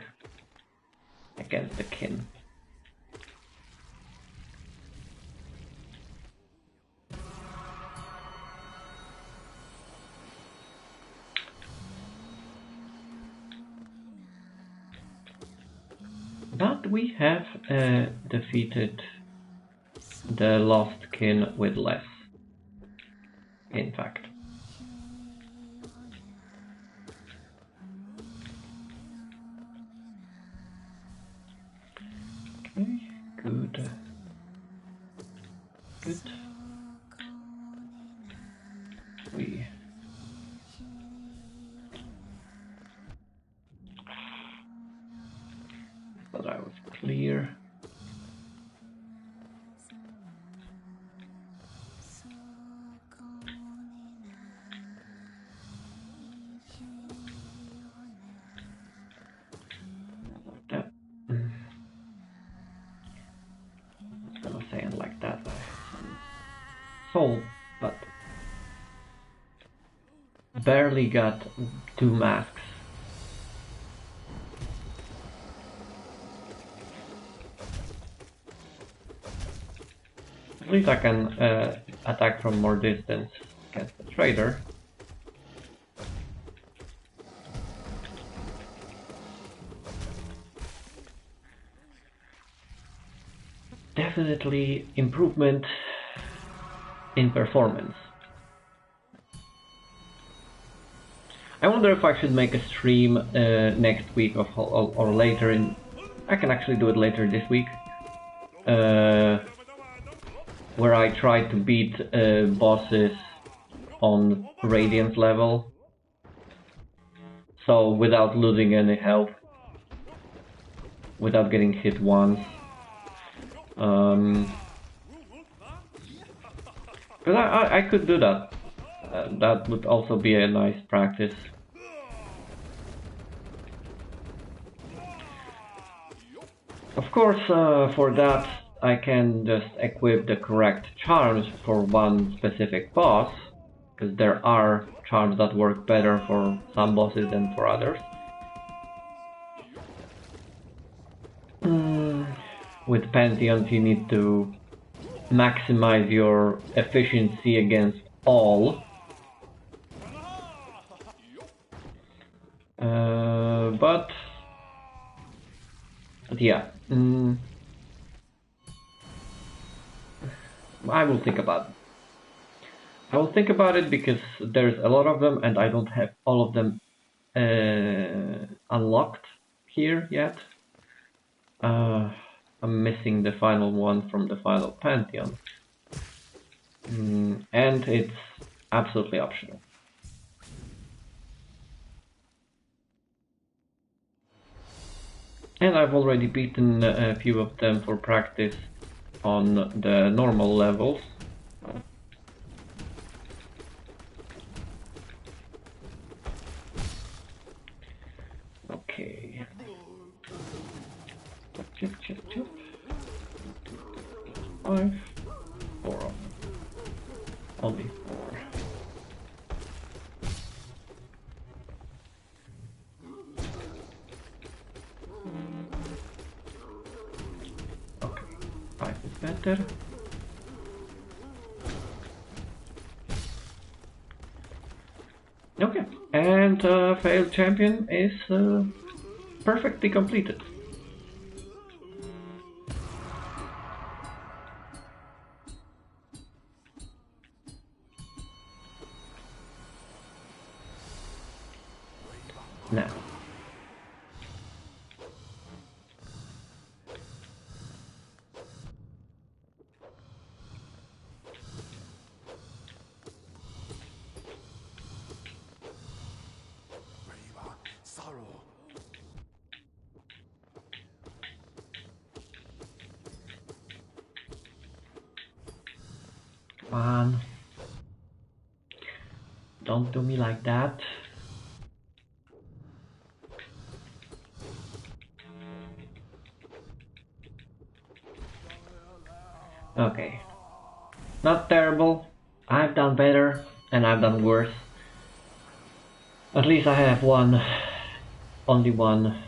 against the kin. But we have defeated the lost kin with less, in fact. Okay, good. Good. We thought I was clear. That. I was saying like that. Soul, but barely got 2 masks. At least I can attack from more distance against the trader. Definitely improvement in performance. I wonder if I should make a stream next week or later in... I can actually do it later this week. Where I try to beat bosses on Radiant level. So without losing any health. Without getting hit once. Because I could do that. That would also be a nice practice. Of course, for that I can just equip the correct charms for one specific boss, because there are charms that work better for some bosses than for others. With Pantheons you need to maximize your efficiency against all. But yeah, I will think about it. I will think about it because there's a lot of them and I don't have all of them unlocked here yet. I'm missing the final one from the final Pantheon. And it's absolutely optional. And I've already beaten a few of them for practice on the normal levels. Okay. Chip, chip, chip. 5, 4. Only 4. Okay, 5 is better. Okay, and failed champion is perfectly completed. Now, come on. don't do me like that. Okay. Not terrible. I've done better and I've done worse. At least I have only one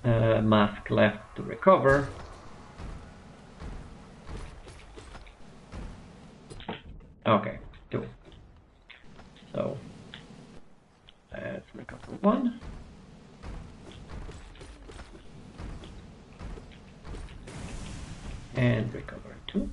mask left to recover. Okay, 2. So let's recover 1. And recover 2.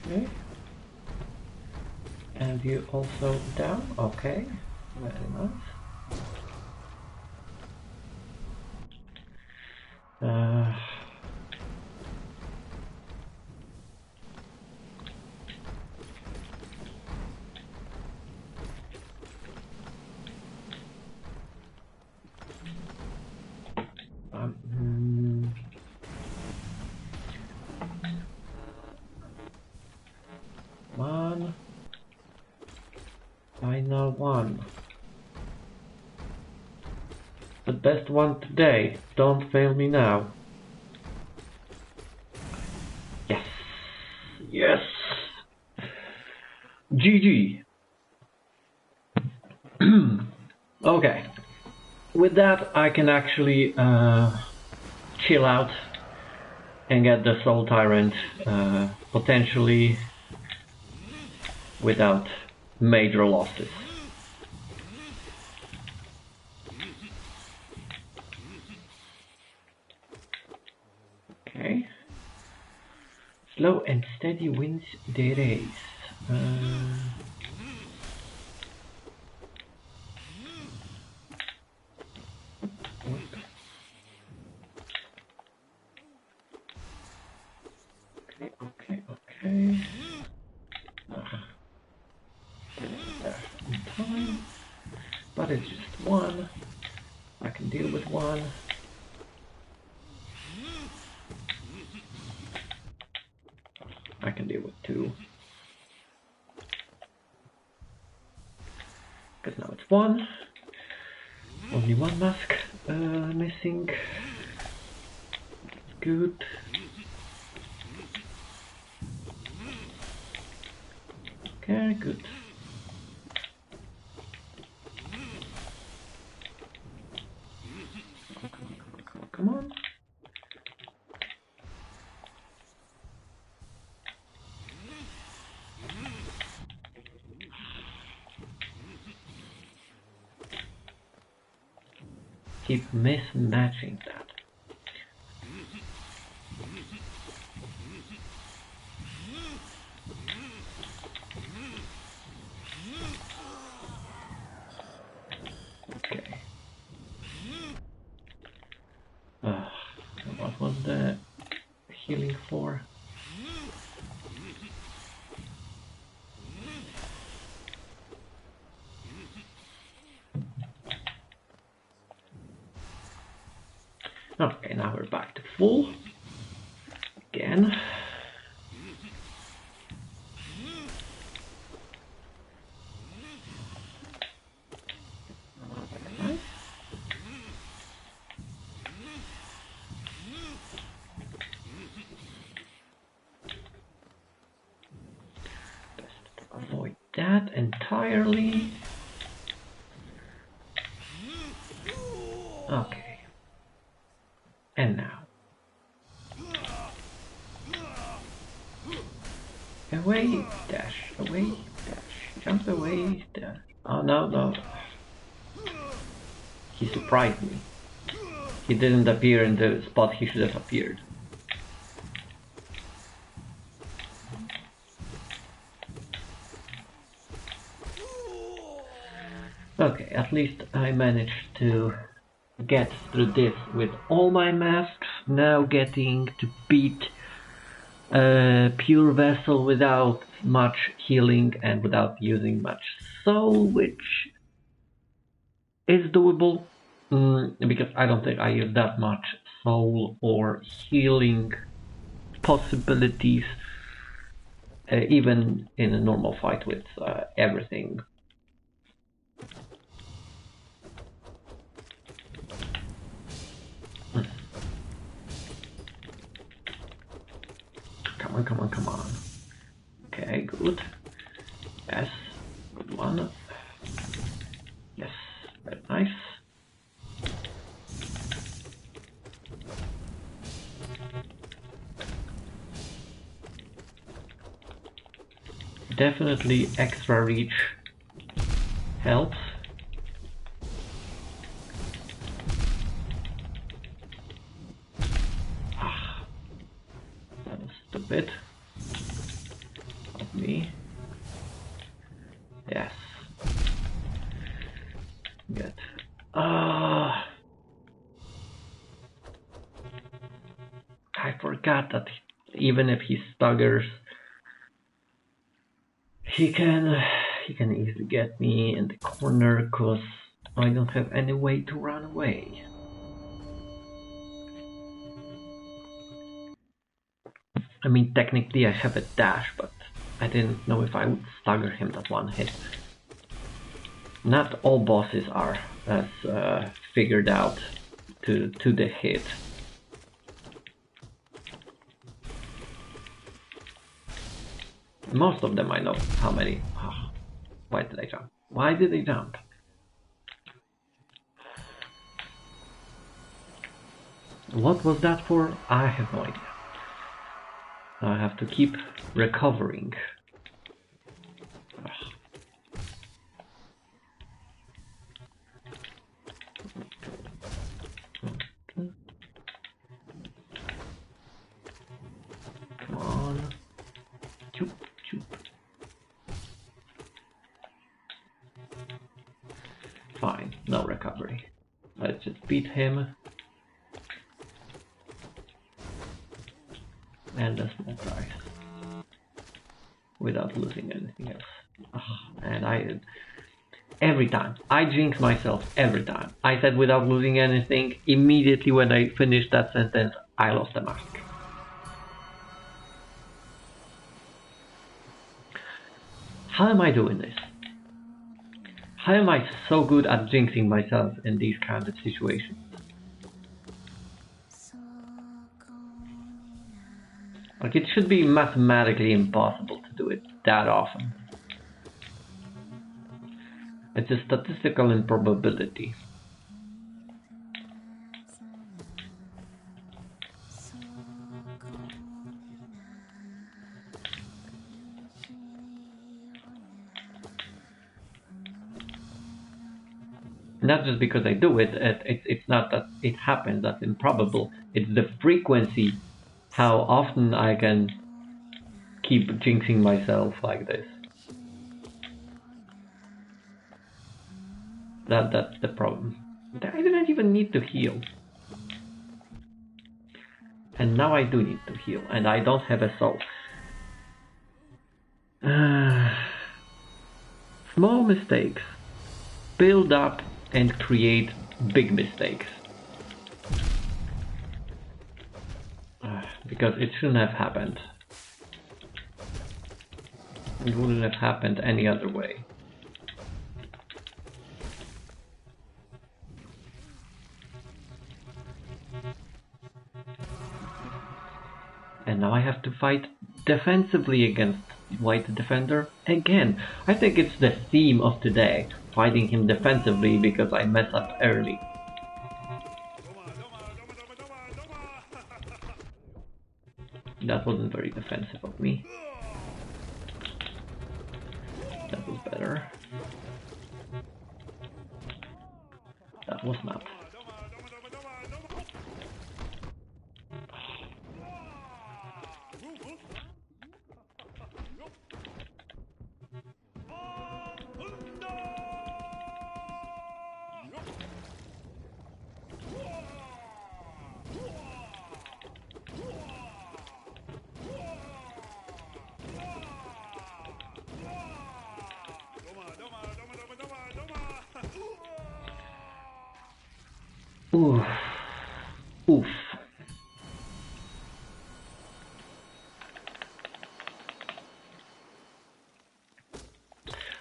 Okay. And you also down? Okay, very nice. One. Final one. The best one today. Don't fail me now. Yes. Yes. GG. Okay. With that, I can actually chill out and get the Soul Tyrant potentially without major losses. Okay. Slow and steady wins the race. Okay. In time, but it's just 1. I can deal with 1. I can deal with 2. Because now it's 1. Only 1 mask missing. Good. Okay, good. Come on. Keep mismatching that. Okay. What was the healing for? Okay, now we're back to full again. Nice. Just avoid that entirely. Okay. And now. Away, dash, away, dash, jump away, dash. Oh no, no. He surprised me. He didn't appear in the spot he should have appeared. Okay, at least I managed to get through this with all my masks. Now getting to beat Pure Vessel without much healing and without using much soul, which is doable. Because I don't think I use that much soul or healing possibilities, even in a normal fight with everything. Come on, come on, come on. Okay, good. Yes, good one. Yes, very nice. Definitely extra reach helps. That was stupid of me. Yes. Good. I forgot that even if he staggers, he can easily get me in the corner because I don't have any way to run away. I mean, technically I have a dash, but I didn't know if I would stagger him that one hit. Not all bosses are as figured out to the hit. Most of them I know how many. Oh, why did I jump? Why did I jump? What was that for? I have no idea. I have to keep recovering. Come on. Choop, choop. Fine, no recovery. Let's just beat him. And a small prize. Without losing anything else. And every time. I jinx myself every time. I said without losing anything. Immediately when I finished that sentence, I lost the mask. How am I doing this? How am I so good at jinxing myself in these kind of situations? Like, it should be mathematically impossible to do it that often. It's a statistical improbability. Not just because I do it, it's not that it happens, that's improbable. It's the frequency, how often I can keep jinxing myself like this. That's the problem. I didn't even need to heal. And now I do need to heal, and I don't have a soul. Small mistakes build up and create big mistakes. Because it shouldn't have happened. It wouldn't have happened any other way. And now I have to fight defensively against White Defender again. I think it's the theme of today, fighting him defensively because I mess up early. That wasn't very defensive of me. That was better. That was not. Oof. Oof.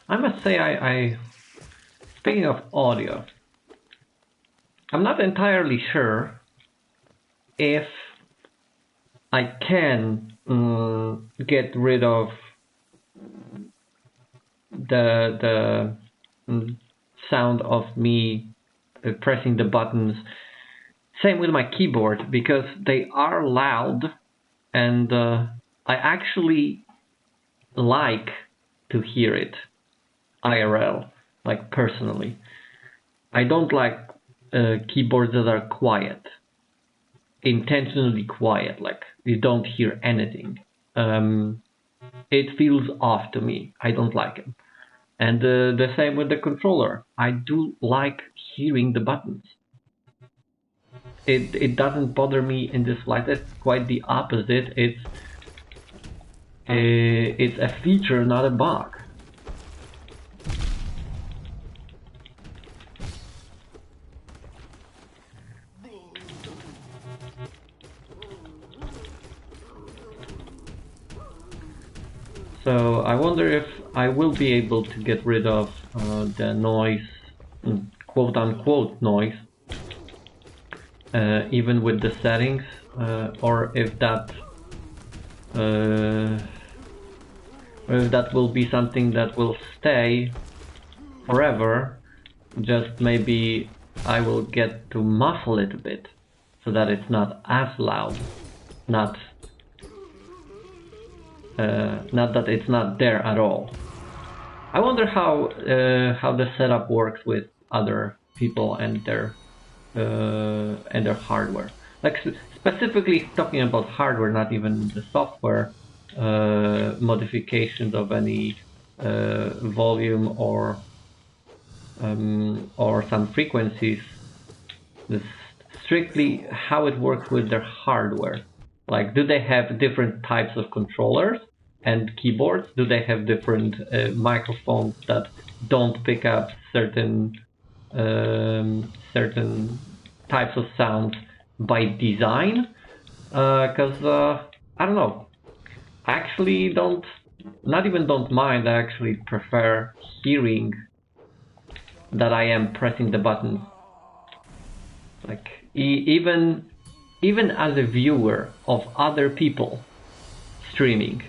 I must say, speaking of audio, I'm not entirely sure if I can get rid of the sound of me pressing the buttons. Same with my keyboard, because they are loud, and I actually like to hear it IRL, like personally. I don't like keyboards that are quiet, intentionally quiet, like you don't hear anything. It feels off to me. I don't like it. And the same with the controller. I do like hearing the buttons. It doesn't bother me in the slightest. Quite the opposite. It's a feature, not a bug. So I wonder if I will be able to get rid of the noise, quote-unquote noise, even with the settings, or if that will be something that will stay forever. Just maybe I will get to muffle it a bit so that it's not as loud, not that it's not there at all. I wonder how the setup works with other people and their hardware. Like specifically talking about hardware, not even the software modifications of any volume or some frequencies. This strictly how it works with their hardware. Like, do they have different types of controllers and keyboards? Do they have different microphones that don't pick up certain types of sounds by design? Because I don't know. I actually don't mind. I actually prefer hearing that I am pressing the button. Like even as a viewer of other people streaming,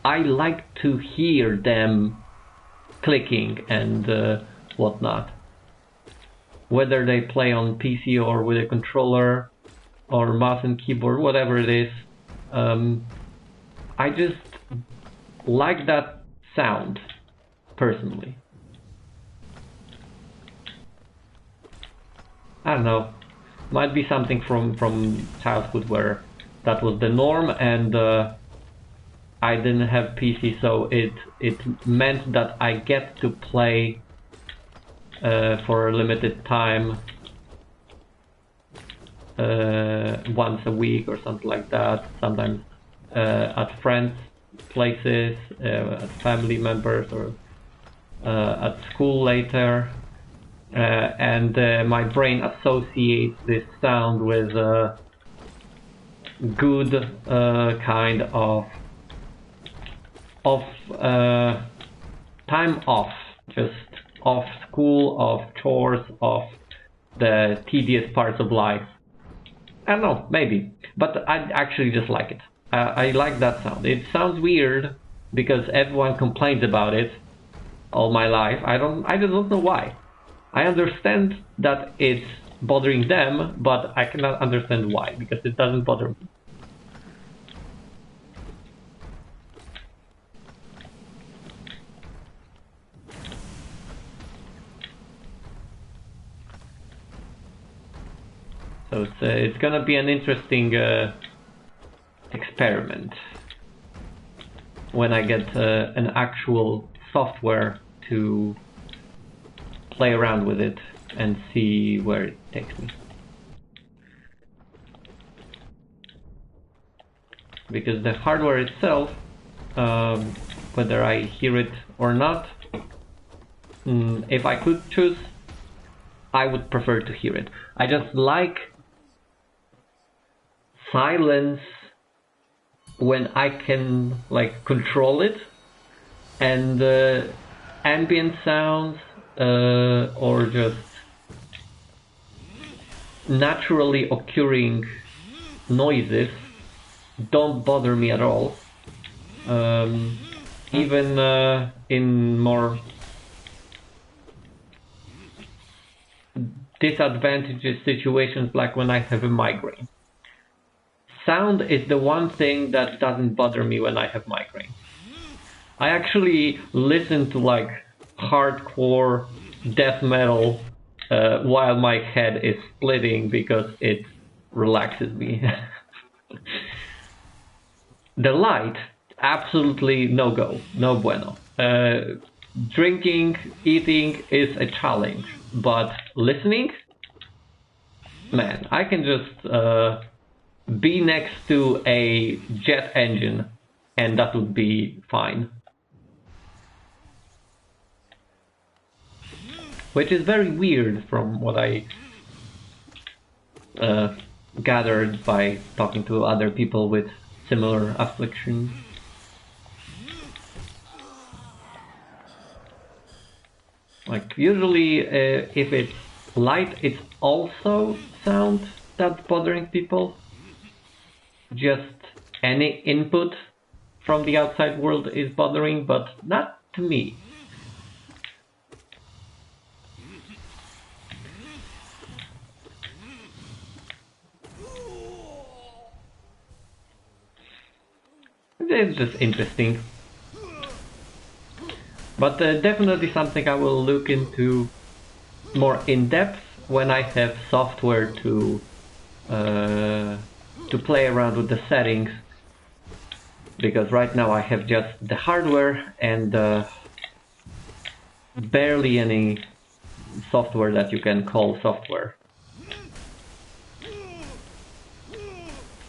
I like to hear them clicking and whatnot. Whether they play on PC or with a controller or mouse and keyboard, whatever it is, I just like that sound personally. I don't know. Might be something from childhood where that was the norm, and I didn't have PC, so it meant that I get to play for a limited time, once a week or something like that. Sometimes at friends' places, at family members, or at school later. And my brain associates this sound with a good kind of time off, just off school, off chores, off the tedious parts of life. I don't know, maybe, but I actually just like it. I like that sound. It sounds weird because everyone complains about it all my life. I just don't know why. I understand that it's bothering them, but I cannot understand why, because it doesn't bother me. So it's gonna be an interesting experiment when I get an actual software to play around with it and see where it takes me. Because the hardware itself, whether I hear it or not, if I could choose, I would prefer to hear it. I just like silence when I can like control it, and ambient sounds or just naturally occurring noises don't bother me at all. Even in more disadvantageous situations, like when I have a migraine. Sound is the one thing that doesn't bother me when I have migraine. I actually listen to like hardcore death metal while my head is splitting because it relaxes me. The light, absolutely no go, no bueno. Drinking, eating is a challenge, but listening, man, I can just be next to a jet engine and that would be fine. Which is very weird from what I gathered by talking to other people with similar affliction. Like usually if it's light, it's also sound that's bothering people. Just any input from the outside world is bothering, but not to me. It's just interesting. But definitely something I will look into more in depth when I have software to play around with the settings. Because right now I have just the hardware and barely any software that you can call software.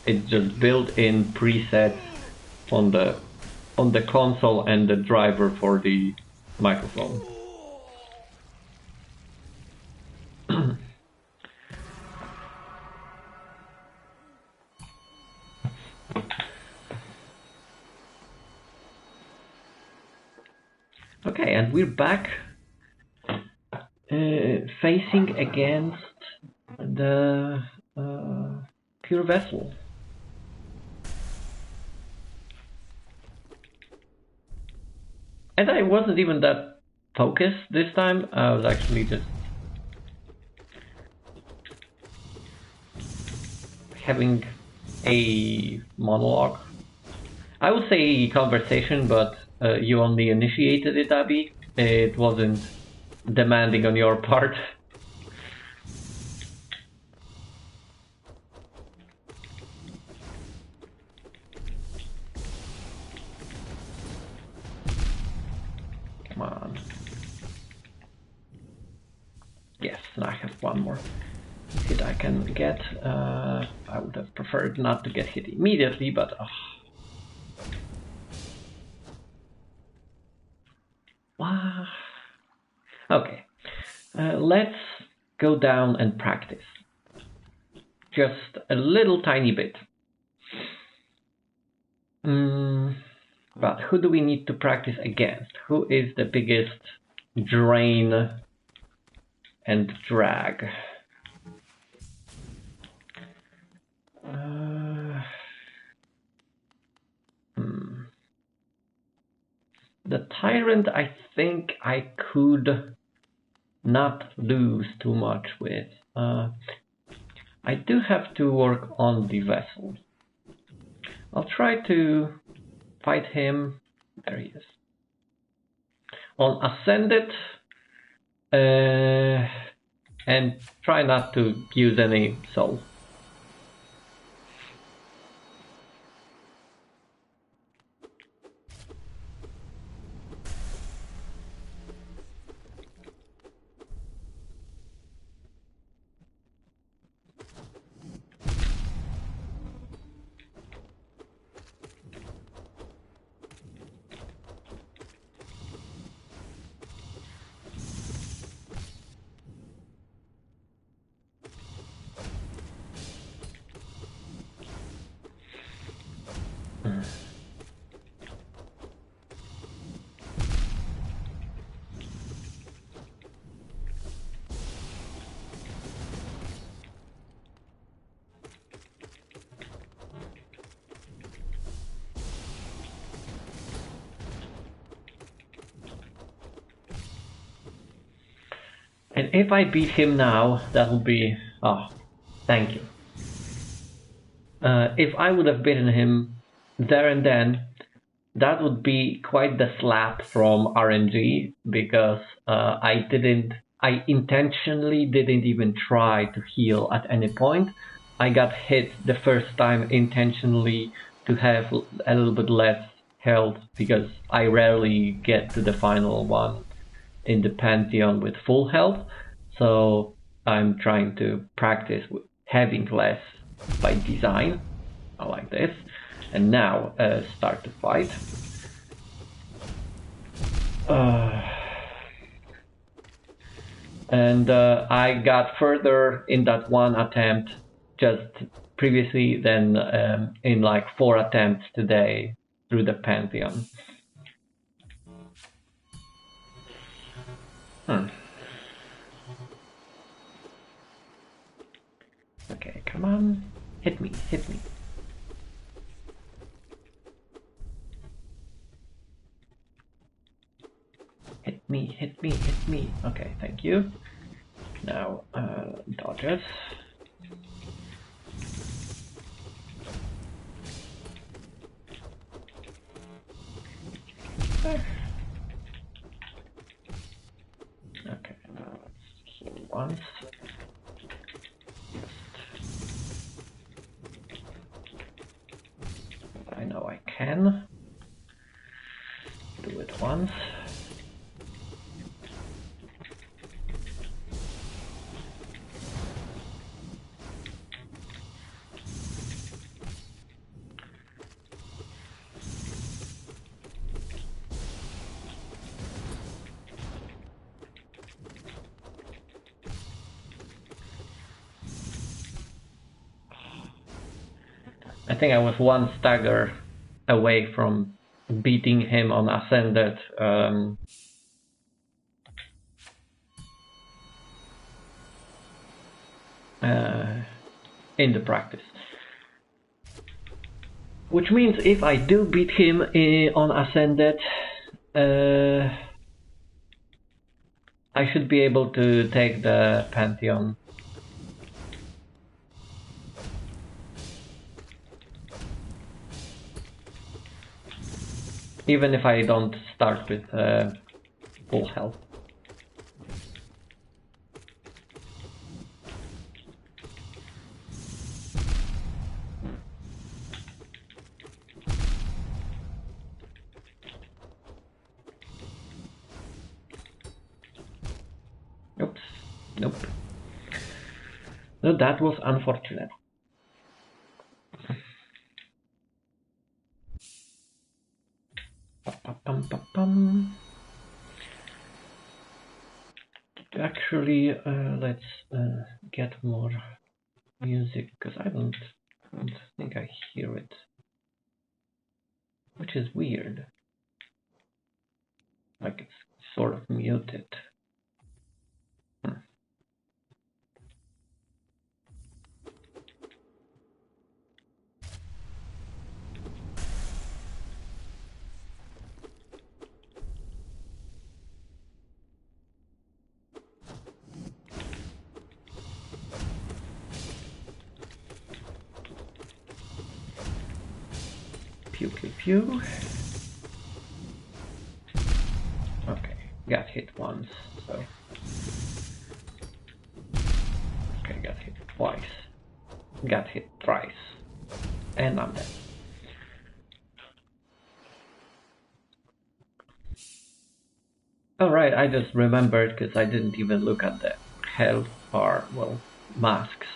It's just built-in presets on the console and the driver for the microphone. Okay, and we're back facing against the pure vessel. And I wasn't even that focused this time. I was actually just having a monologue. I would say conversation, but you only initiated it, Abby. It wasn't demanding on your part. Come on. Yes, I have one more hit I can get. I would have preferred not to get hit immediately, but... Wow. Okay, let's go down and practice. Just a little tiny bit. But who do we need to practice against? Who is the biggest drain and drag? The Tyrant, I think I could not lose too much with. I do have to work on the vessel. I'll try to fight him. There he is. On Ascended, and try not to use any soul. And if I beat him now, that would be... oh, thank you. If I would have beaten him there and then, that would be quite the slap from RNG, because I intentionally didn't even try to heal at any point. I got hit the first time intentionally to have a little bit less health, because I rarely get to the final one in the Pantheon with full health, so I'm trying to practice with having less by design. I like this. And now start the fight. And I got further in that one attempt just previously than in like 4 attempts today through the Pantheon. Okay, come on. Hit me, hit me. Hit me, hit me, hit me. Okay, thank you. Now, dodges. Okay, now let's heal once. I know I can do it once. I think I was one stagger away from beating him on Ascended. In the practice. Which means if I do beat him on Ascended, I should be able to take the Pantheon. Even if I don't start with full health. Oops, nope. No, that was unfortunate. Actually, let's get more music, because I don't think I hear it, which is weird. Like it's sort of muted. Pew pew pew. Okay, got hit once, so. Okay, got hit twice. Got hit thrice. And I'm dead. Alright, I just remembered because I didn't even look at the health bar, well, masks.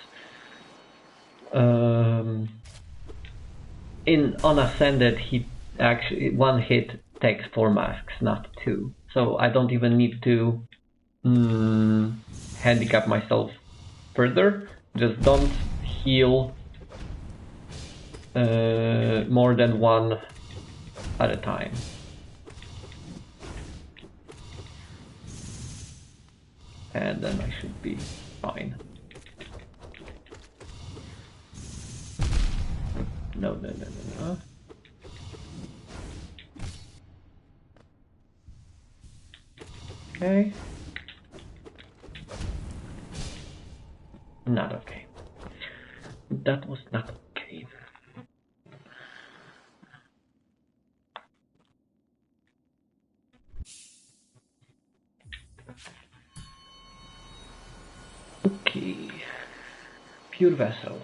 On Ascended, he actually, one hit takes 4 masks, not 2. So I don't even need to handicap myself further. Just don't heal more than 1 at a time. And then I should be fine. No. Okay. Not okay. That was not okay. Okay. Pure vessel.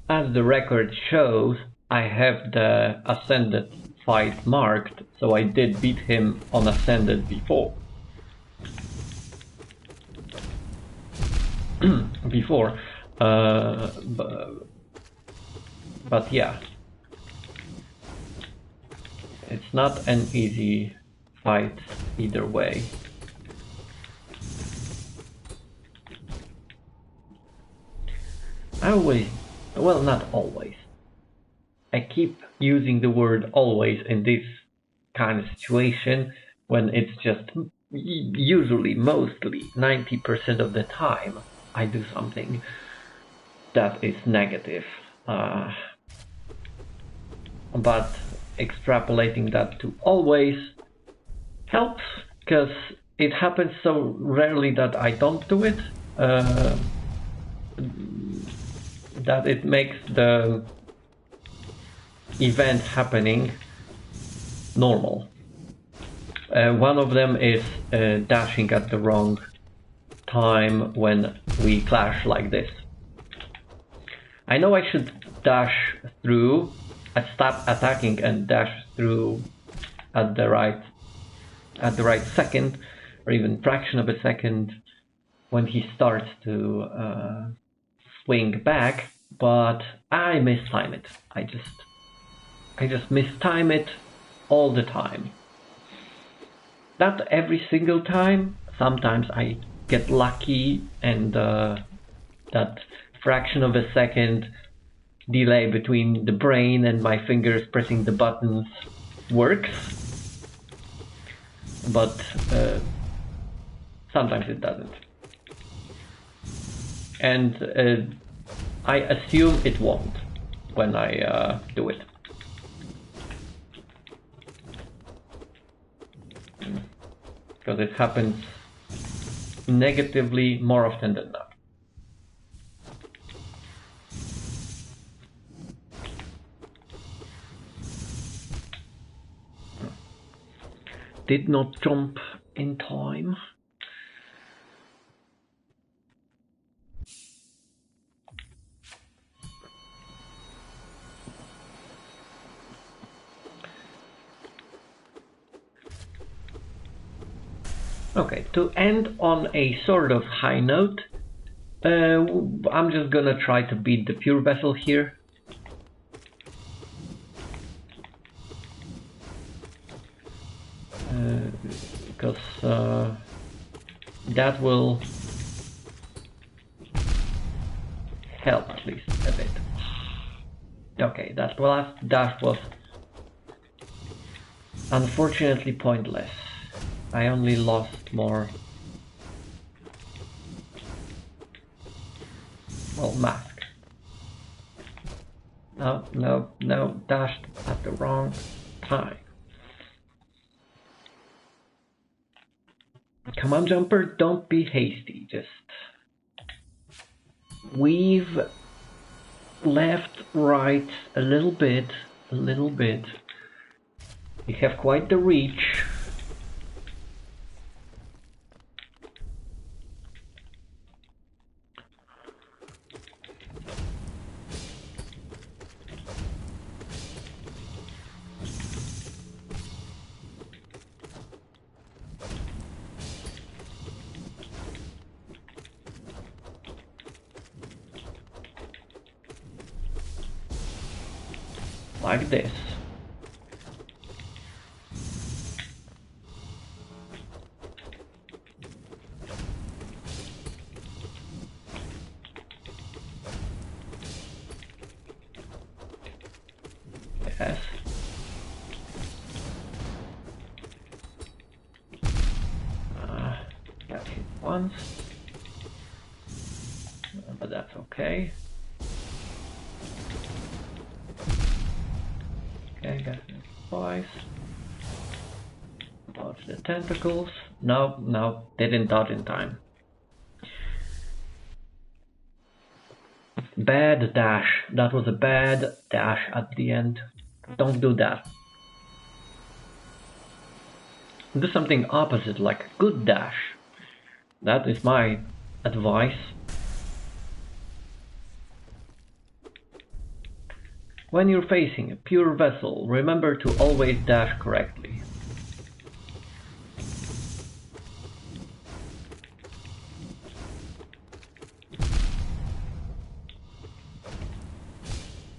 As the record shows, I have the Ascended fight marked, so I did beat him on Ascended before. But yeah, it's not an easy fight either way. Well, not always. I keep using the word always in this kind of situation when it's just usually, mostly, 90% of the time I do something that is negative. But extrapolating that to always helps, because it happens so rarely that I don't do it, that it makes the event happening normal. One of them is dashing at the wrong time when we clash like this. I know I should dash through, stop attacking and dash through at the right second, or even fraction of a second when he starts to swing back, but I mistime it. I just mistime it all the time. Not every single time. Sometimes I get lucky and that fraction of a second delay between the brain and my fingers pressing the buttons works. But sometimes it doesn't. And I assume it won't when I do it. Because it happens negatively more often than not. Did not jump in time. Okay, to end on a sort of high note, I'm just gonna try to beat the Pure Vessel here. Because that will help at least a bit. Okay, that last dash was unfortunately pointless. I only lost more, well, mask. No, dashed at the wrong time. Come on, Jumper, don't be hasty, just weave left, right, a little bit. You have quite the reach. Like this. Yes. Got hit once, but that's okay. Okay, got hit twice. Dodge the tentacles. No, no, didn't dodge in time. Bad dash. That was a bad dash at the end. Don't do that. Do something opposite, like good dash. That is my advice. When you're facing a pure vessel, remember to always dash correctly.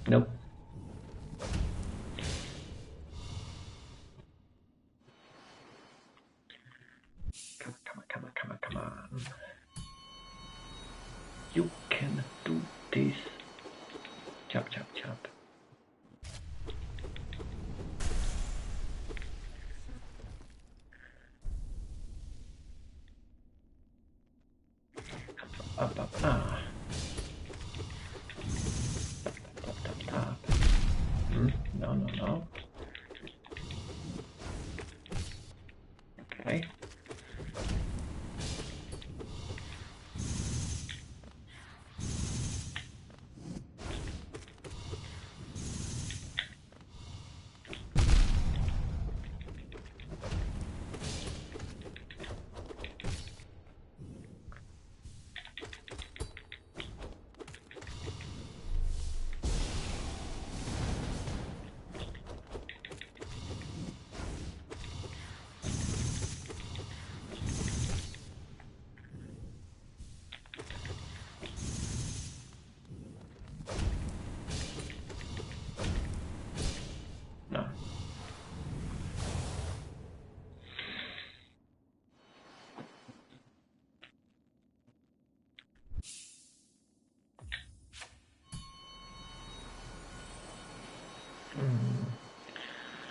Nope. Come on. You can do this. Chop. Up. Tap. No. Okay.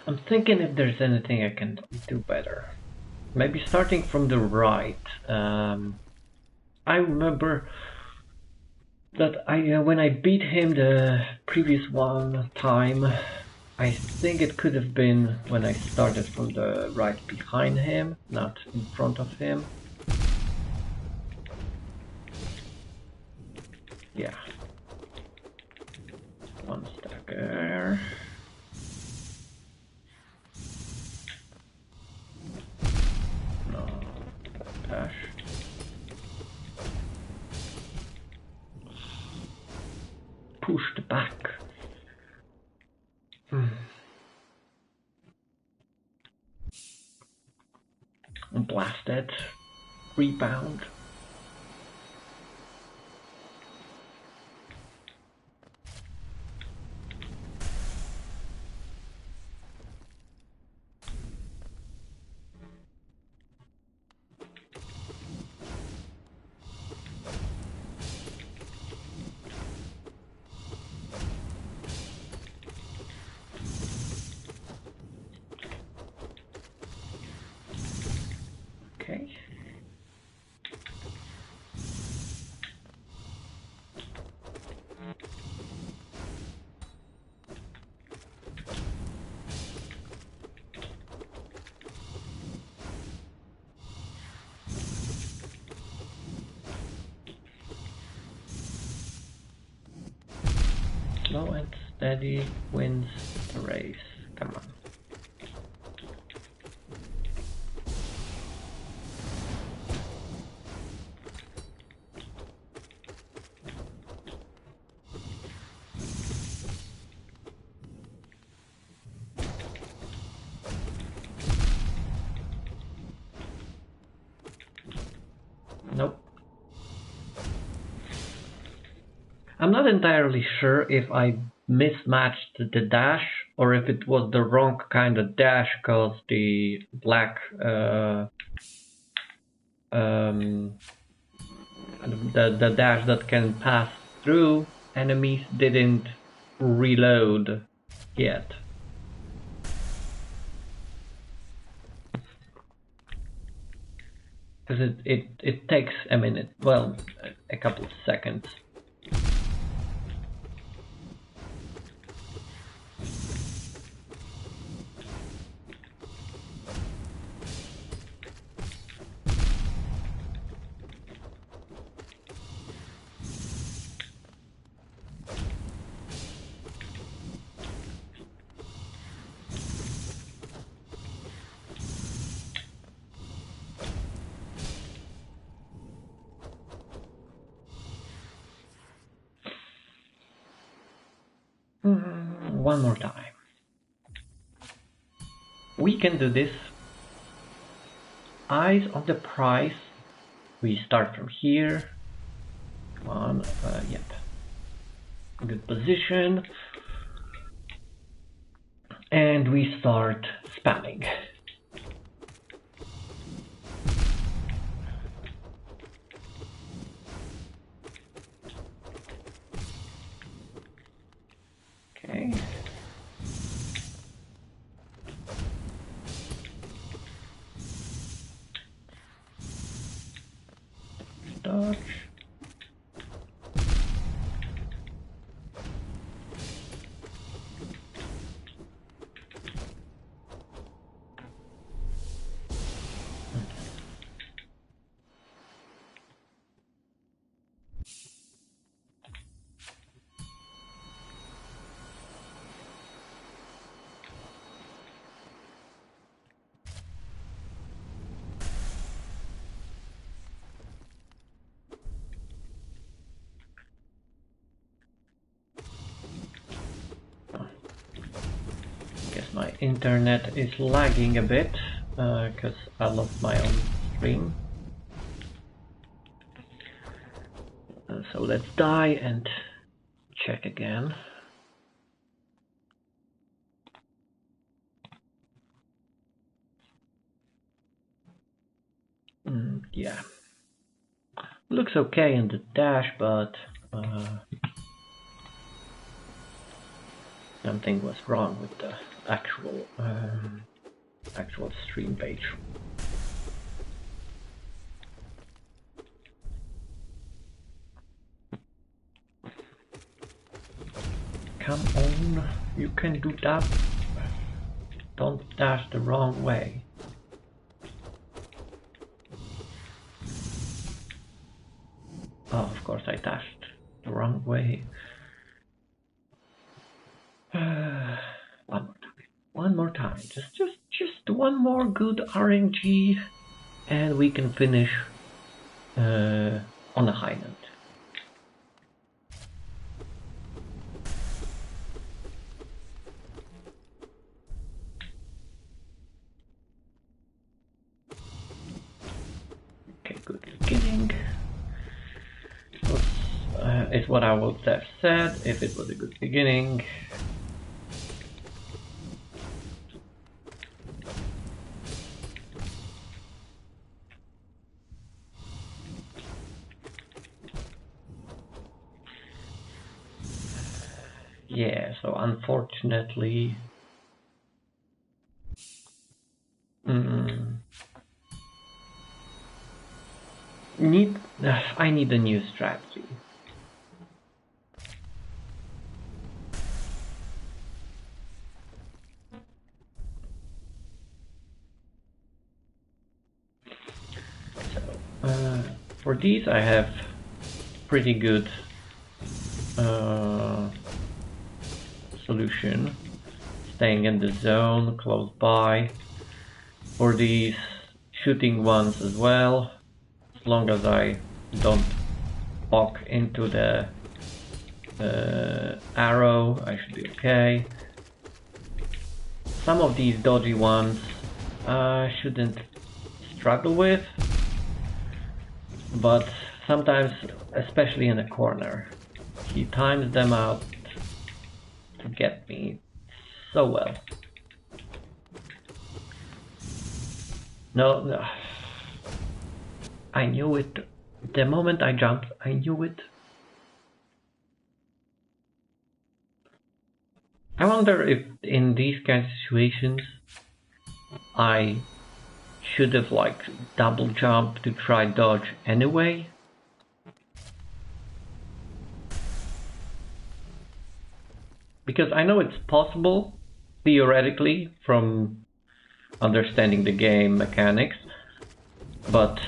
I'm thinking if there's anything I can do better. Maybe starting from the right. I remember that when I beat him the previous one time, I think it could have been when I started from the right behind him, not in front of him. Yeah. One stagger. No. Dash. Pushed back. Blasted. Rebound. Okay. Slow and steady wins the race. Come on. Nope. I'm not entirely sure if I mismatched the dash or if it was the wrong kind of dash because the black the dash that can pass through enemies didn't reload yet. Because it takes a minute, well, a couple of seconds. One more time. We can do this. Eyes on the prize. We start from here. Come on. Yep. Good position. And we start spamming. Okay. Dodge. My internet is lagging a bit because I lost my own stream. So let's die and check again. Yeah, looks okay in the dash, but something was wrong with the actual stream page. Come on, you can do that. Don't dash the wrong way. Oh, of course I dashed the wrong way. One more time. Just one more good RNG, and we can finish on a high note. Okay, good beginning. Is what I would have said if it was a good beginning. Yeah, so unfortunately, I need a new strategy. So, for these I have pretty good solution, staying in the zone close by. For these shooting ones as well, as long as I don't walk into the arrow, I should be okay. Some of these dodgy ones I shouldn't struggle with, but sometimes, especially in a corner, he times them out to get me so well. No, I knew it. The moment I jumped, I knew it. I wonder if in these kinds of situations I should have like double jump to try dodge anyway. Because I know it's possible, theoretically, from understanding the game mechanics, but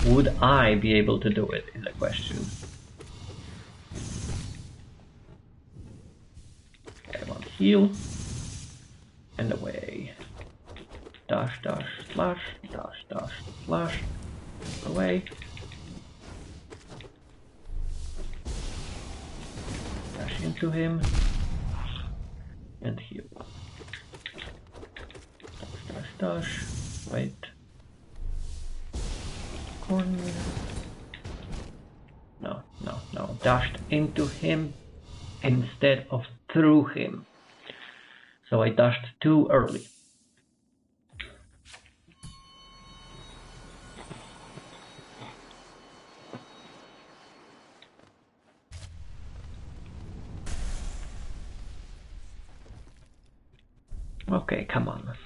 would I be able to do it is a question. Okay, I want to heal, and away. Dash, dash, slash, dash, dash, slash, away. Dash dash into him. And heal. Dash. Wait. Corner. No. Dashed into him instead of through him. So I dashed too early. Okay, come on.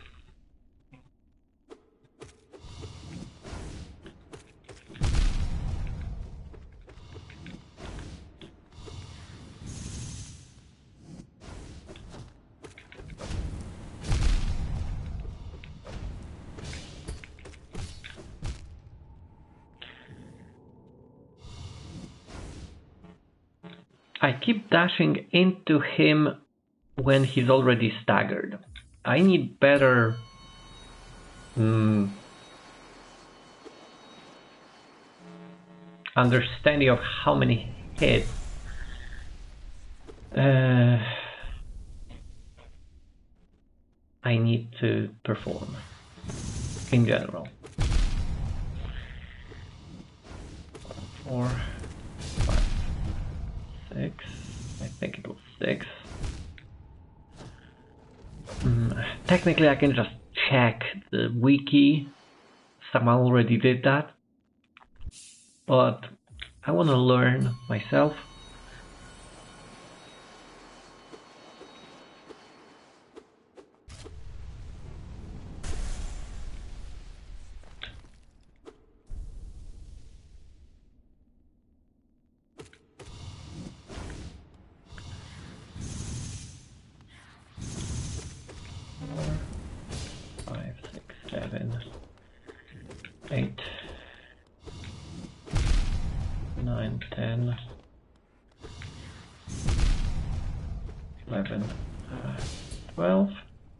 I keep dashing into him when he's already staggered. I need better understanding of how many hits I need to perform in general. 4, 5, 6. I think it was 6. Technically, I can just check the wiki. Someone already did that, but I want to learn myself.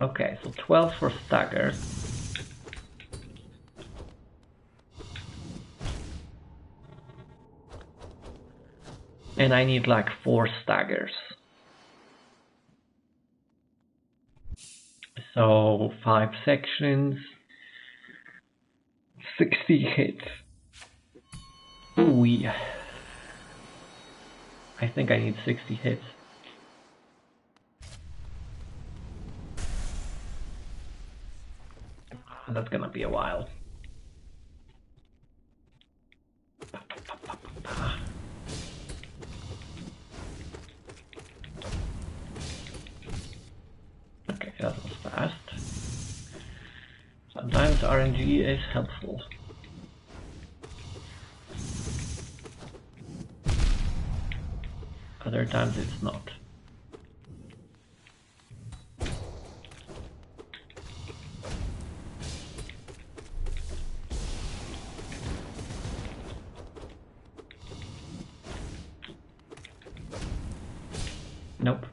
Okay, so 12 for staggers. And I need like 4 staggers. So 5 sections, 60 hits. Ooh, yeah. I think I need 60 hits. That's gonna be a while. Okay, that was fast. Sometimes RNG is helpful. Other times it's not. Nope.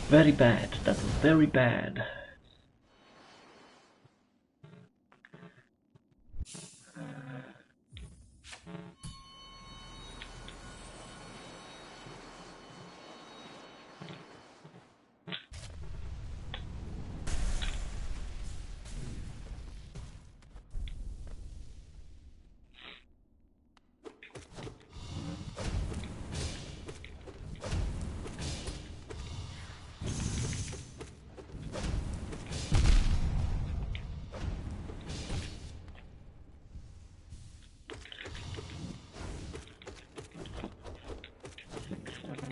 Very bad. That was very bad.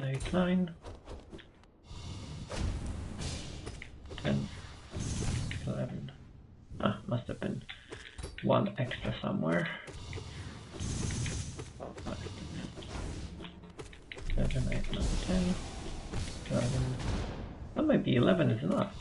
Eight, 9, 10, 11. Ah, must have been one extra somewhere. 5, 7, 8, 9, 10, 11. That might be 11 is enough.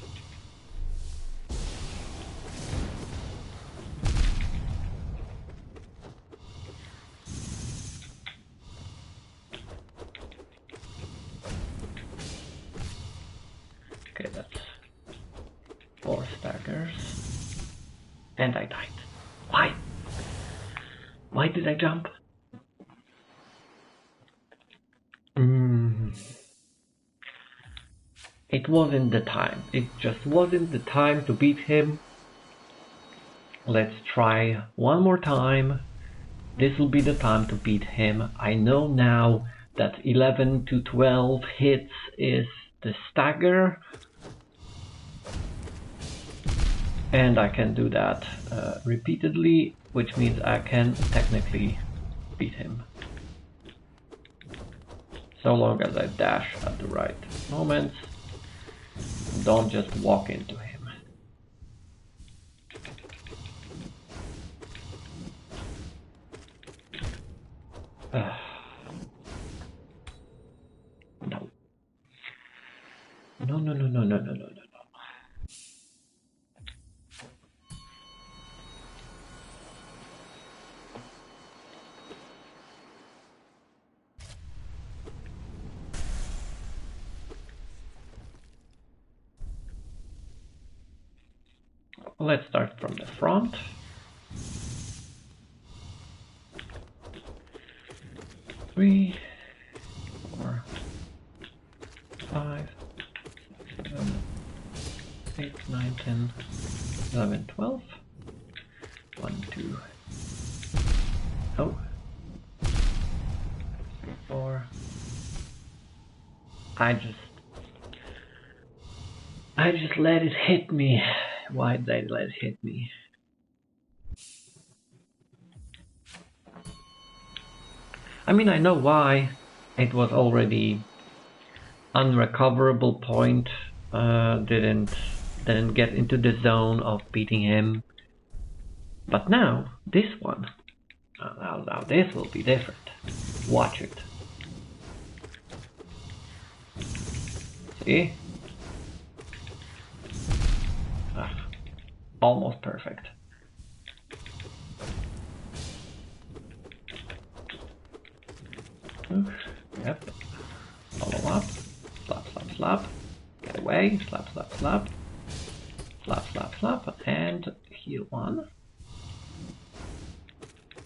Okay, that's 4 staggers. And I died. Why? Why did I jump? it wasn't the time. It just wasn't the time to beat him. Let's try one more time. This will be the time to beat him. I know now that 11 to 12 hits is the stagger. And I can do that repeatedly, which means I can technically beat him. So long as I dash at the right moments. Don't just walk into him. No. No, no, no, no, no, no, no, no, no. Let's start from the front. Three, 4, 5, 7, 8, 9, 10, 11, 12. 1, 2. Oh. 3, 4. I just let it hit me. Why did I let it hit me? I mean, I know why. It was already unrecoverable point. Didn't get into the zone of beating him. But now, this one. Now this will be different. Watch it. See? Almost perfect. Yep. Follow up. Slap, slap, slap. Get away. Slap, slap, slap. Slap, slap, slap. And heal one.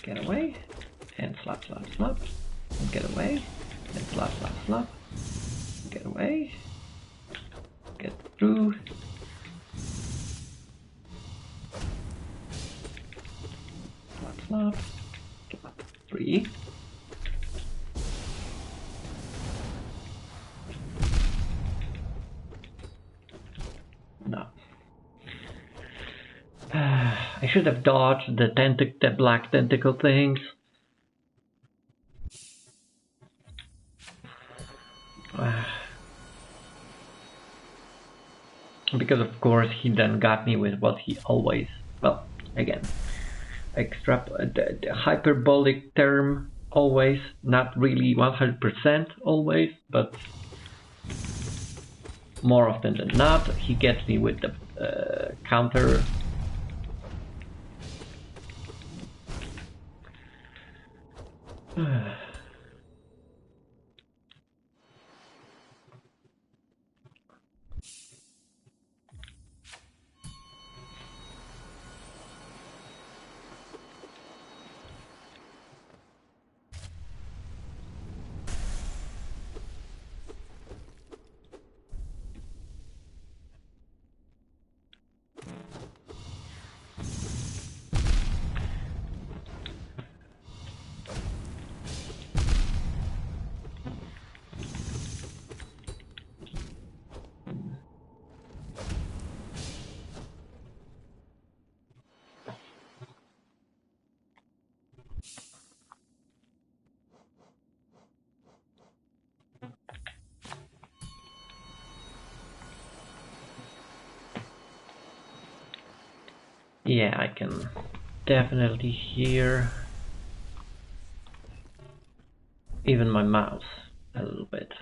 Get away. And slap, slap, slap. And get away. And slap, slap, slap. Get away. Get through. Slap, slap. Get up. 3. No. I should have dodged the black tentacle things. Because of course he then got me with what he always, well, again, the hyperbolic term, always, not really 100% always, but more often than not, he gets me with the counter. Yeah, I can definitely hear even my mouse a little bit.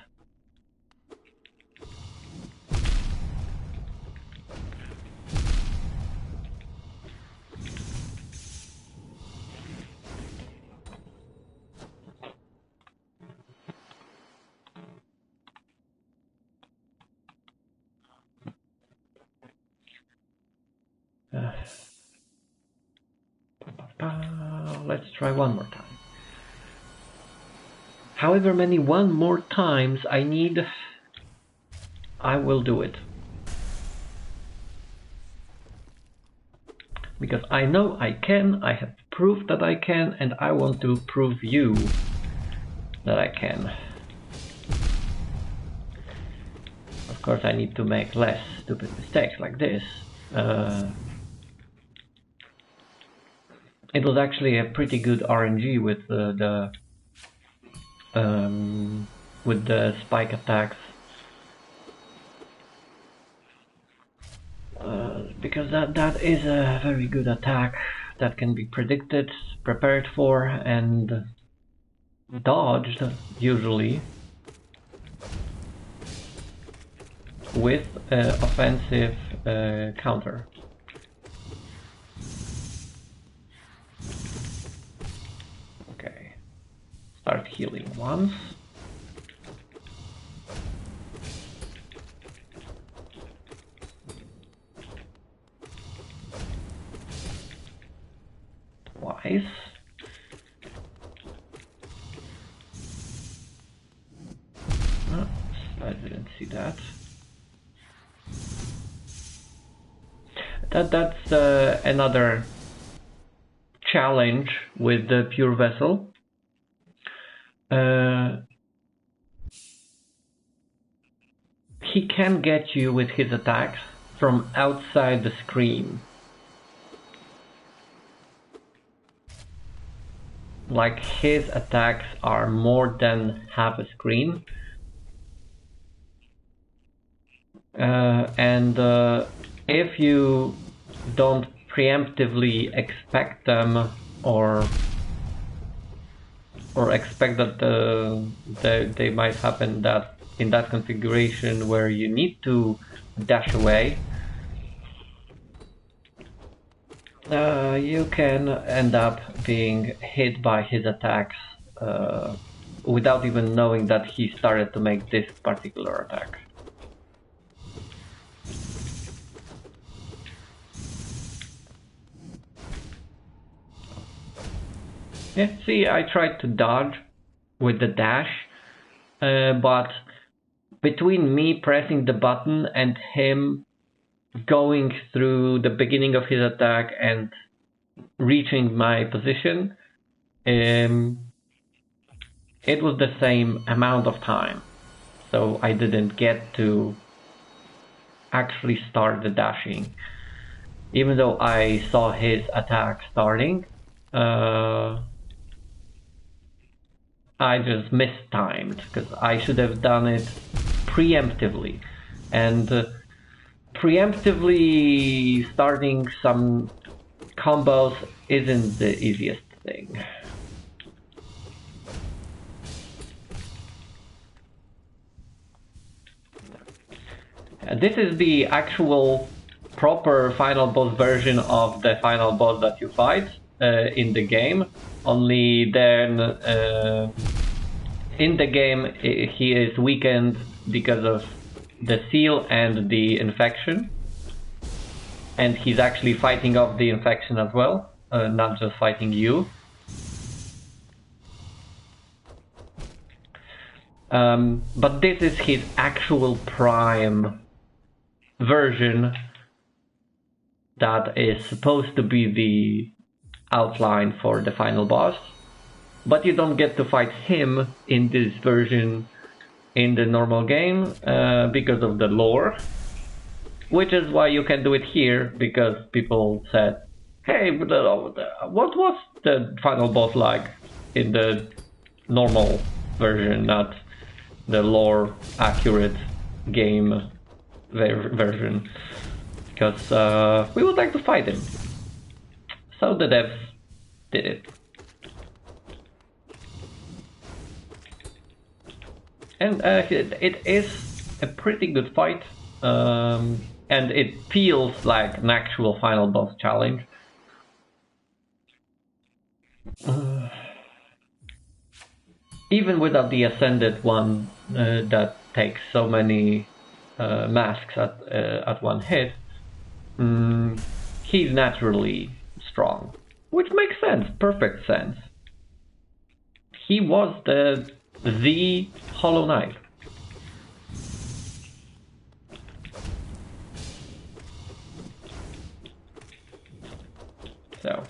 Let's try one more time. However many one more times I need I will do it. Because I know I can, I have proved that I can, and I want to prove you that I can. Of course I need to make less stupid mistakes like this. It was actually a pretty good RNG with the spike attacks. Because that is a very good attack that can be predicted, prepared for, and dodged, usually, with offensive counter. Okay, start healing once. Twice. Oh, I didn't see that. That's another challenge with the pure vessel. He can get you with his attacks from outside the screen. Like, his attacks are more than half a screen. And if you don't preemptively expect them or expect that they might happen that in that configuration where you need to dash away, you can end up being hit by his attacks without even knowing that he started to make this particular attack. Yeah, see, I tried to dodge with the dash, but between me pressing the button and him going through the beginning of his attack and reaching my position, it was the same amount of time. So I didn't get to actually start the dashing. Even though I saw his attack starting, I just mistimed, because I should have done it preemptively. And preemptively starting some combos isn't the easiest thing. This is the actual proper final boss version of the final boss that you fight in the game. Only then in the game he is weakened because of the seal and the infection, and he's actually fighting off the infection as well, not just fighting you. But this is his actual prime version that is supposed to be the outline for the final boss, but you don't get to fight him in this version in the normal game because of the lore, which is why you can do it here, because people said, hey, what was the final boss like in the normal version, not the lore accurate game version, because we would like to fight him. So the devs did it. And it is a pretty good fight, and it feels like an actual final boss challenge. Even without the Ascended one that takes so many masks at one hit, he's naturally strong, which makes sense, perfect sense. He was the Hollow Knight. So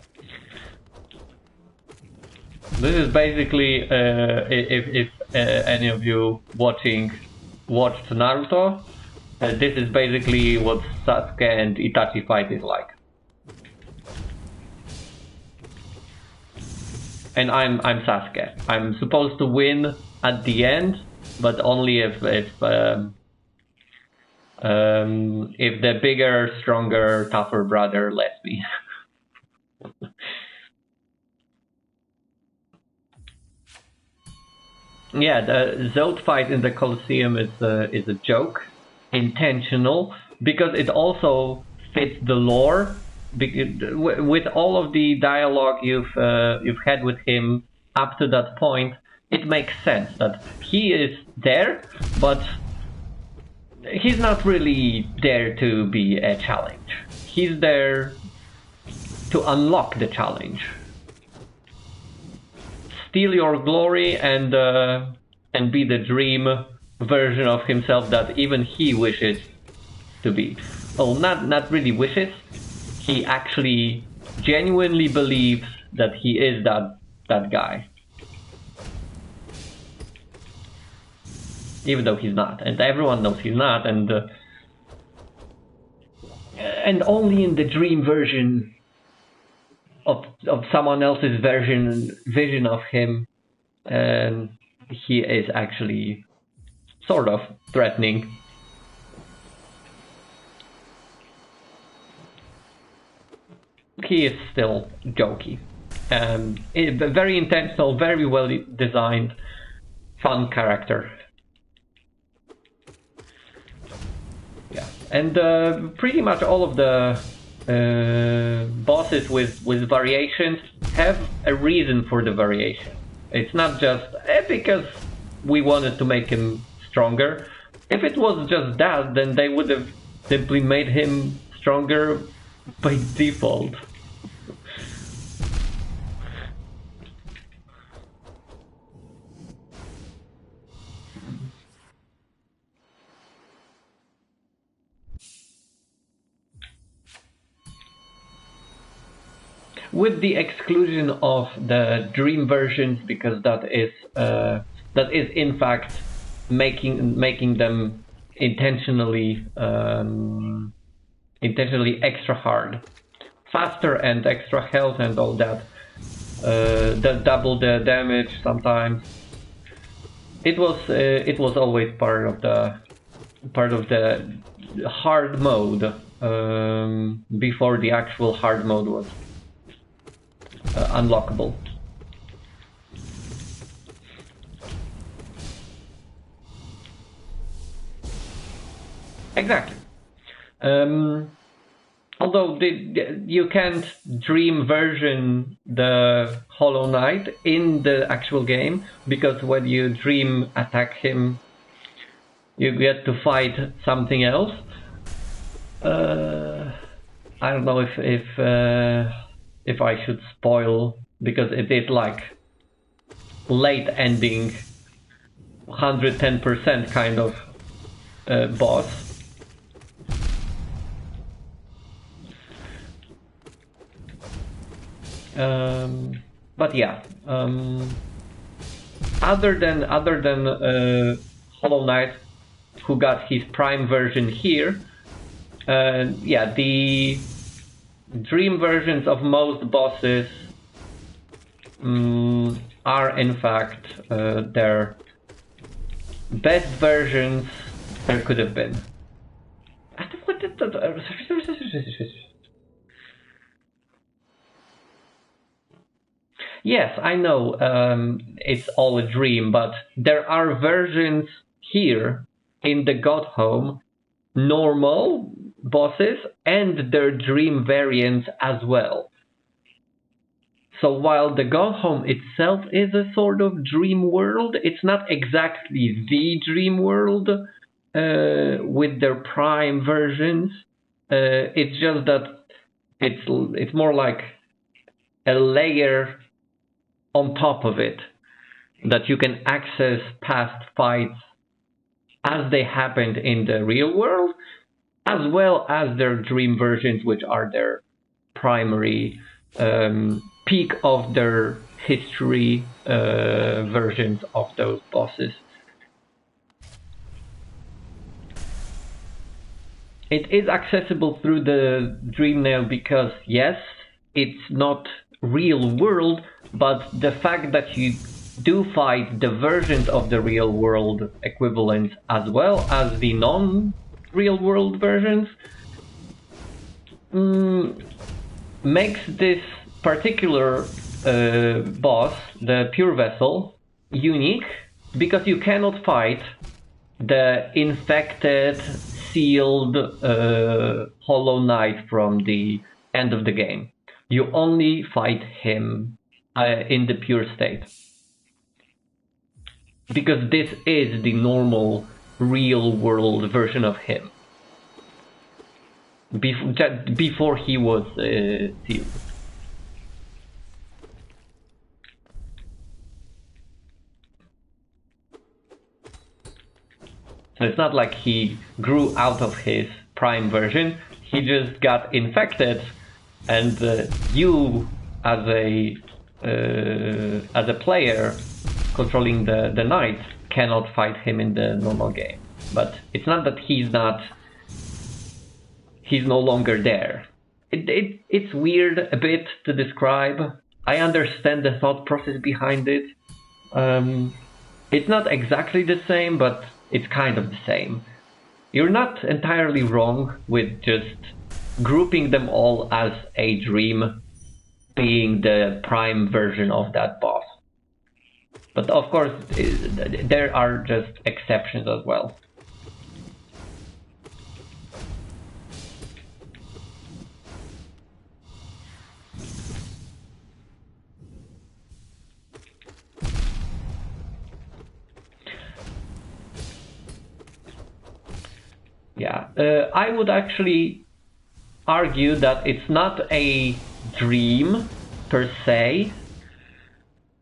this is basically if any of you watched Naruto, this is basically what Sasuke and Itachi fight is like. And I'm Sasuke. I'm supposed to win at the end, but only if the bigger, stronger, tougher brother lets me. Yeah, the Zod fight in the Colosseum is a joke, intentional, because it also fits the lore. With all of the dialogue you've had with him up to that point, it makes sense that he is there, but he's not really there to be a challenge. He's there to unlock the challenge. Steal your glory and be the dream version of himself that even he wishes to be. Well, not really wishes. He actually genuinely believes that he is that guy, even though he's not, and everyone knows he's not, and only in the dream version of someone else's vision of him, he is actually sort of threatening. He is still jokey. Very intentional, very well designed, fun character. Yeah, and pretty much all of the bosses with variations have a reason for the variation. It's not just because we wanted to make him stronger. If it was just that, then they would have simply made him stronger by default. With the exclusion of the dream versions, because that is in fact making them intentionally extra hard, faster and extra health and all that. That double the damage sometimes. It was always part of the hard mode before the actual hard mode was unlockable. Exactly. Although you can't dream version the Hollow Knight in the actual game, because when you dream attack him, you get to fight something else. I don't know if I should spoil, because it is like late ending 110% kind of boss. But yeah, other than Hollow Knight, who got his prime version here, yeah, the dream versions of most bosses are in fact their best versions there could have been. Yes, I know it's all a dream, but there are versions here in the Godhome, normal bosses and their dream variants as well. So while the Godhome itself is a sort of dream world, it's not exactly the dream world with their prime versions. It's just that it's more like a layer on top of it that you can access past fights as they happened in the real world, as well as their dream versions, which are their primary peak of their history versions of those bosses. It is accessible through the Dreamnail because, yes, it's not real world, but the fact that you do fight the versions of the real world equivalents as well as the non-real world versions makes this particular boss, the Pure Vessel, unique because you cannot fight the infected, sealed Hollow Knight from the end of the game. You only fight him in the pure state. Because this is the normal, real world version of him. Before he was sealed. So it's not like he grew out of his prime version, he just got infected, and you as a player controlling the knight cannot fight him in the normal game. But it's not that he's no longer there. It's weird a bit to describe. I understand the thought process behind it. It's not exactly the same, but it's kind of the same. You're not entirely wrong with just grouping them all as a dream being the prime version of that boss. But of course, there are just exceptions as well. Yeah, I would actually argue that it's not a dream per se,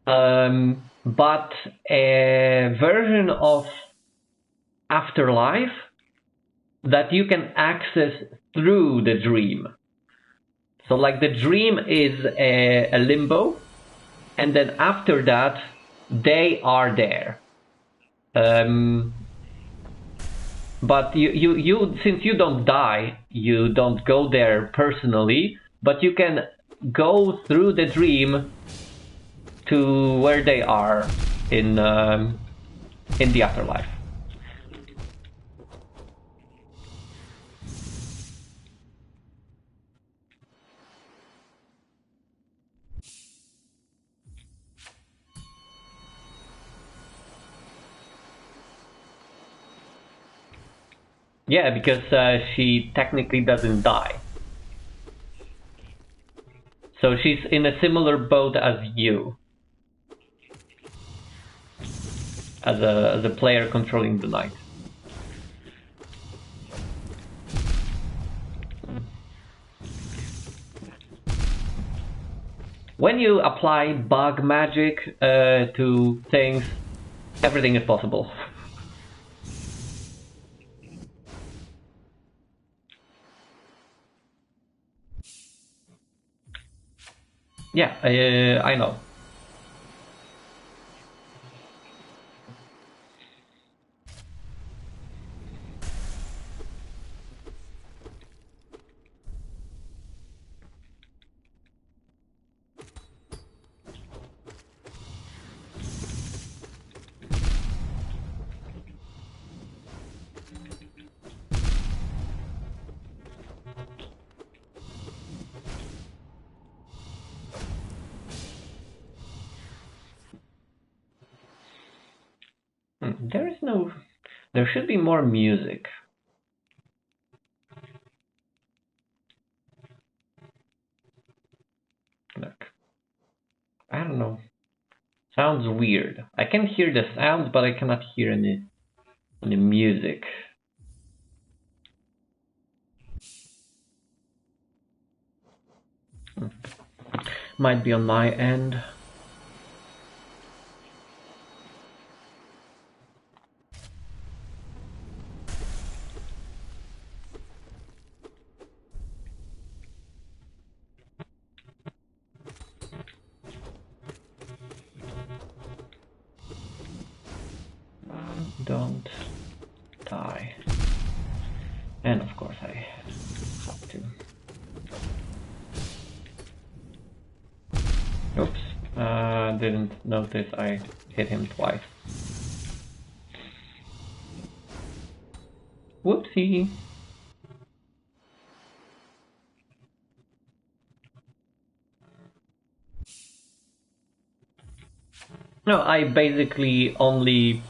but a version of afterlife that you can access through the dream. So like the dream is a limbo, and then after that they are there. But you since you don't die, you don't go there personally, but you can go through the dream to where they are in the afterlife. Yeah, because she technically doesn't die. So she's in a similar boat as you. As a player controlling the knight. When you apply bug magic to things, everything is possible. Yeah, I know. There should be more music. Look. I don't know. Sounds weird. I can hear the sound, but I cannot hear any music. Might be on my end. don't die. And of course I have to. Oops, didn't notice I hit him twice. Whoopsie. No, I basically only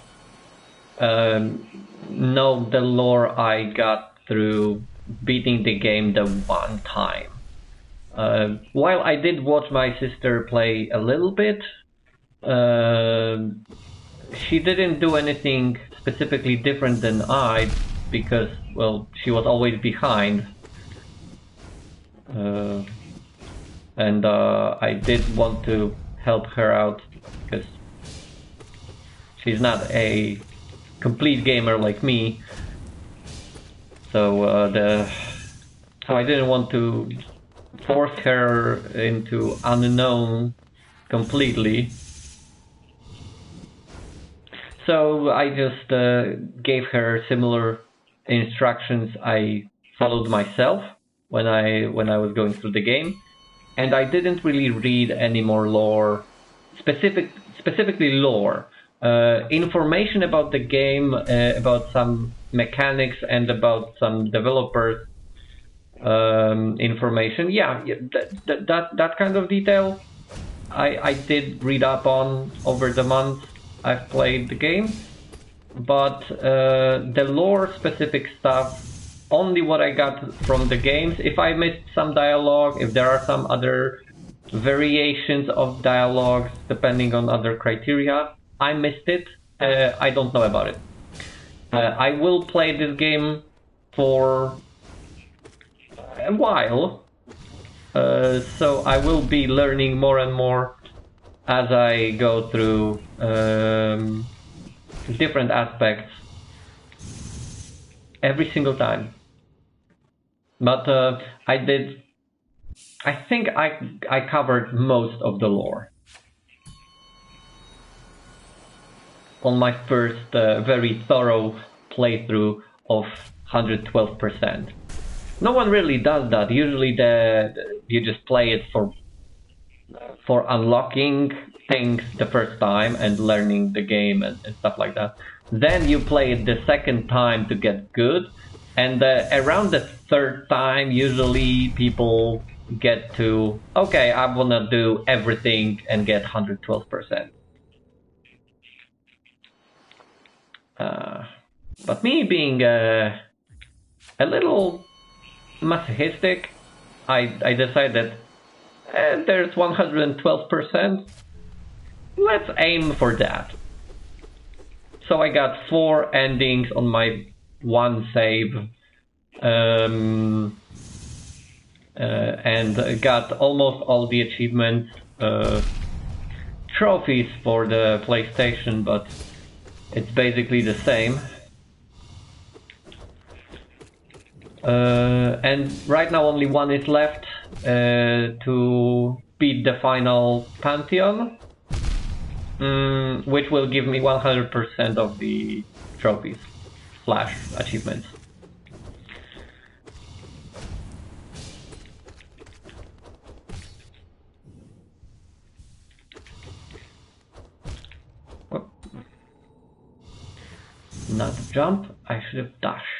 know the lore I got through beating the game the one time. While I did watch my sister play a little bit, she didn't do anything specifically different than I, because, well, she was always behind. And I did want to help her out, because she's not a complete gamer like me. So I didn't want to force her into unknown completely. So I just gave her similar instructions I followed myself when I was going through the game, and I didn't really read any more lore, specifically lore. Information about the game, about some mechanics, and about some developers information. Yeah, that kind of detail I did read up on over the months I've played the game, but the lore specific stuff, only what I got from the games. If I missed some dialogue, if there are some other variations of dialogues depending on other criteria, I missed it. I don't know about it. I will play this game for a while, so I will be learning more and more as I go through different aspects every single time. But I think I covered most of the lore on my first very thorough playthrough of 112%. No one really does that. Usually you just play it for unlocking things the first time and learning the game and stuff like that. Then you play it the second time to get good, and around the third time usually people get to, okay, I wanna do everything and get 112%. But me being a little masochistic, I decided there's 112%. Let's aim for that. So I got 4 endings on my one save, and got almost all the achievements, trophies for the PlayStation, but it's basically the same. And right now only one is left to beat the final Pantheon, which will give me 100% of the trophies / achievements. Whoop. Not jump, I should have dashed.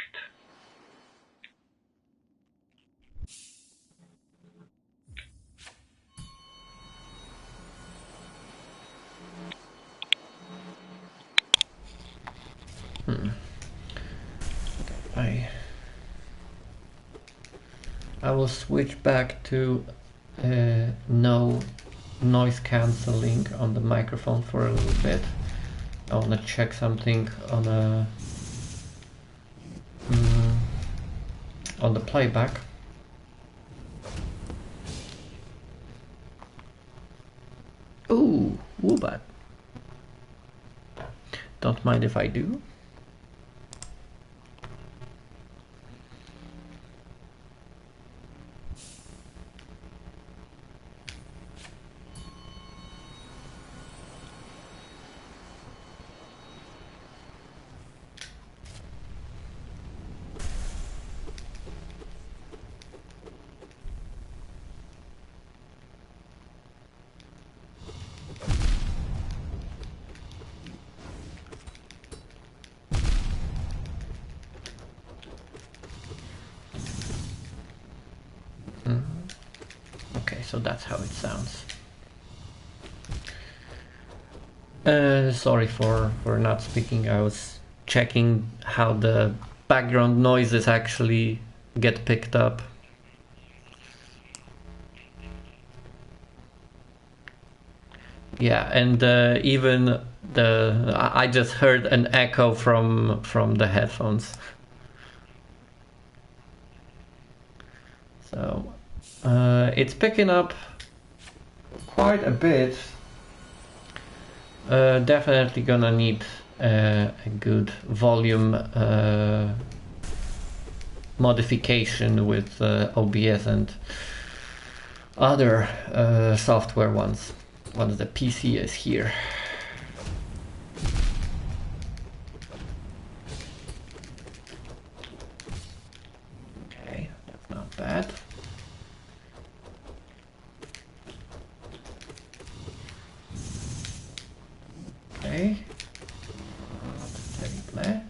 I will switch back to no noise cancelling on the microphone for a little bit. I want to check something on the playback. Ooh, Woobat. Don't mind if I do. so that's how it sounds. Sorry for not speaking. I was checking how the background noises actually get picked up. Yeah, and even I just heard an echo from the headphones. So it's picking up quite a bit. Definitely gonna need a good volume modification with OBS and other software once the PC is here. Okay, that's not bad. Okay. Terrible.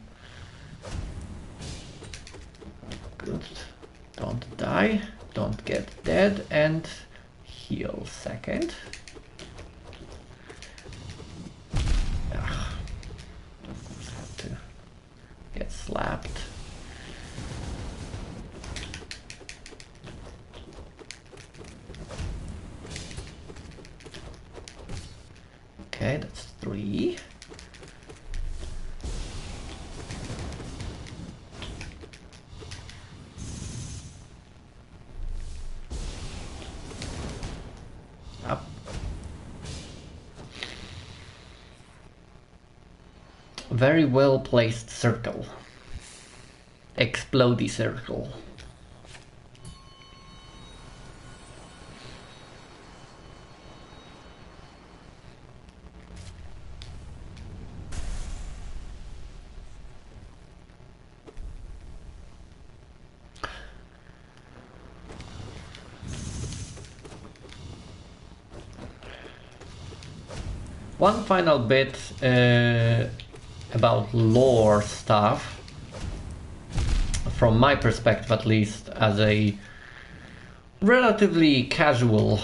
Good. Don't die. Don't get dead. And heal second. Have to get slapped. Okay, that's 3. Up. Very well placed circle. Explodey circle. One final bit about lore stuff, from my perspective at least, as a relatively casual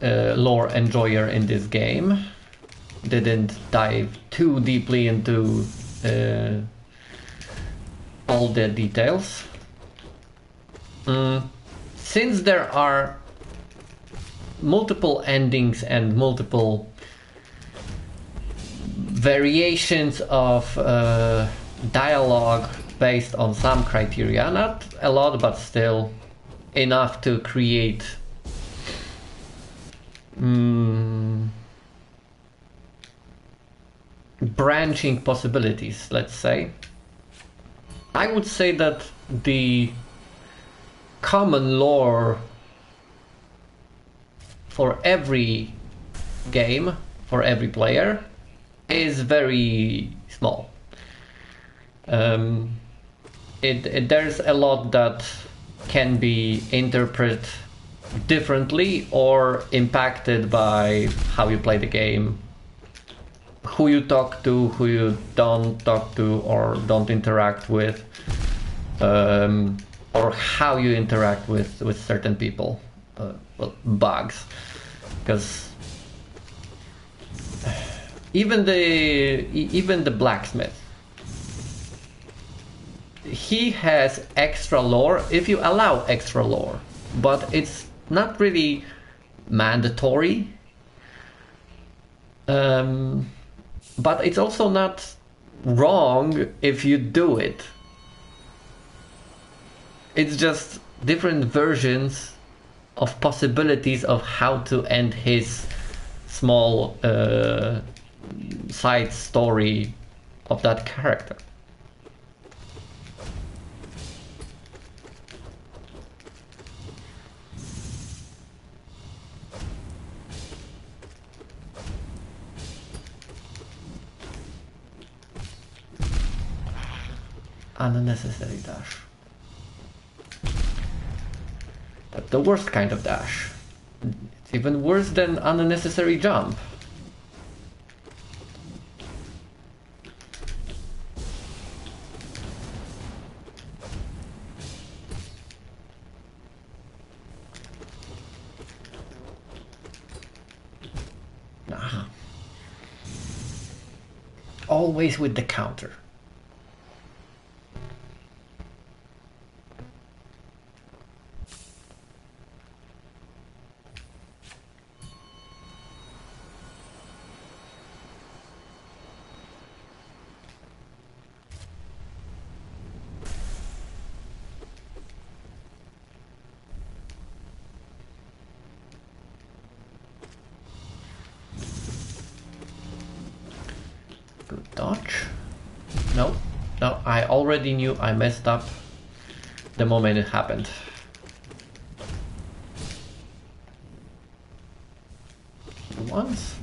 lore enjoyer in this game. Didn't dive too deeply into all the details. Since there are multiple endings and multiple variations of dialogue based on some criteria, not a lot but still enough to create branching possibilities, let's say. I would say that the common lore for every game, for every player, is very small. There's a lot that can be interpreted differently or impacted by how you play the game, who you talk to, who you don't talk to or don't interact with, or how you interact with certain people. Well, bugs, because even the blacksmith, he has extra lore if you allow extra lore, but it's not really mandatory. But it's also not wrong if you do it. It's just different versions of possibilities of how to end his small side story of that character. Unnecessary dash. That's the worst kind of dash. It's even worse than unnecessary jump. always with the counter. Good dodge. No, no, I already knew I messed up the moment it happened. Once.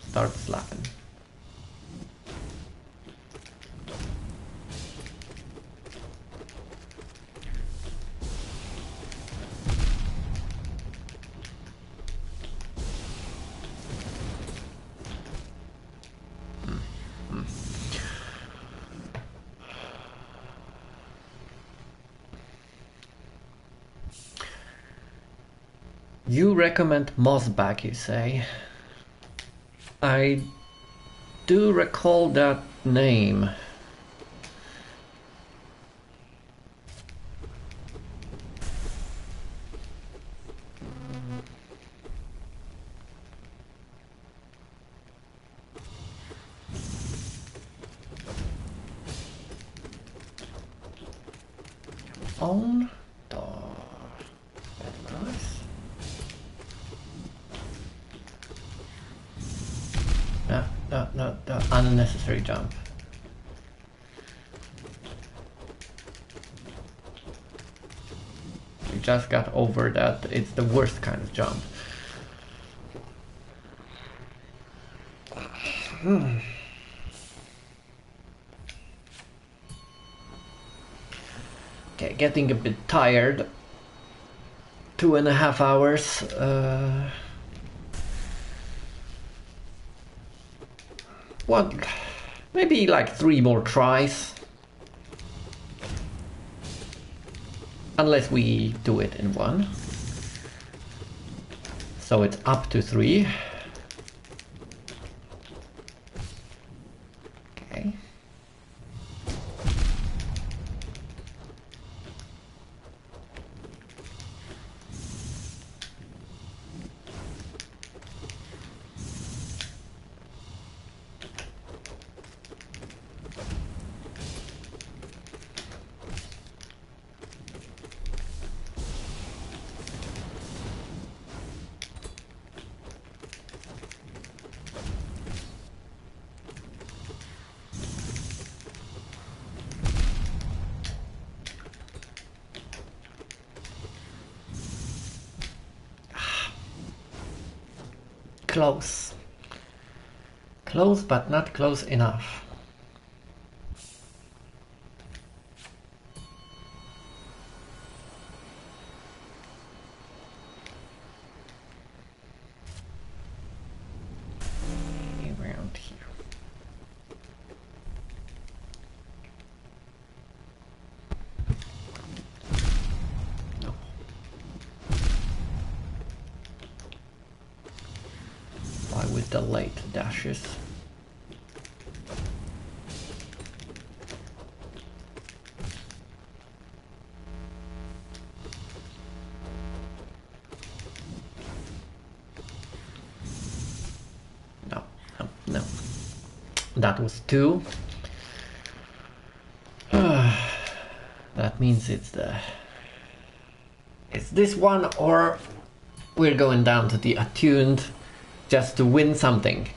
Start slapping. You recommend Mossback, you say? I do recall that name. On door. Very nice. No, unnecessary jump. We just got over that. It's the worst kind of jump. Okay, getting a bit tired. 2.5 hours. What? Maybe like 3 more tries. Unless we do it in one. So it's up to 3. Okay. Close. Close, but not close enough. Around here. No. Why with the late dashes? No. That was 2. That means it's this one, or we're going down to the attuned just to win something.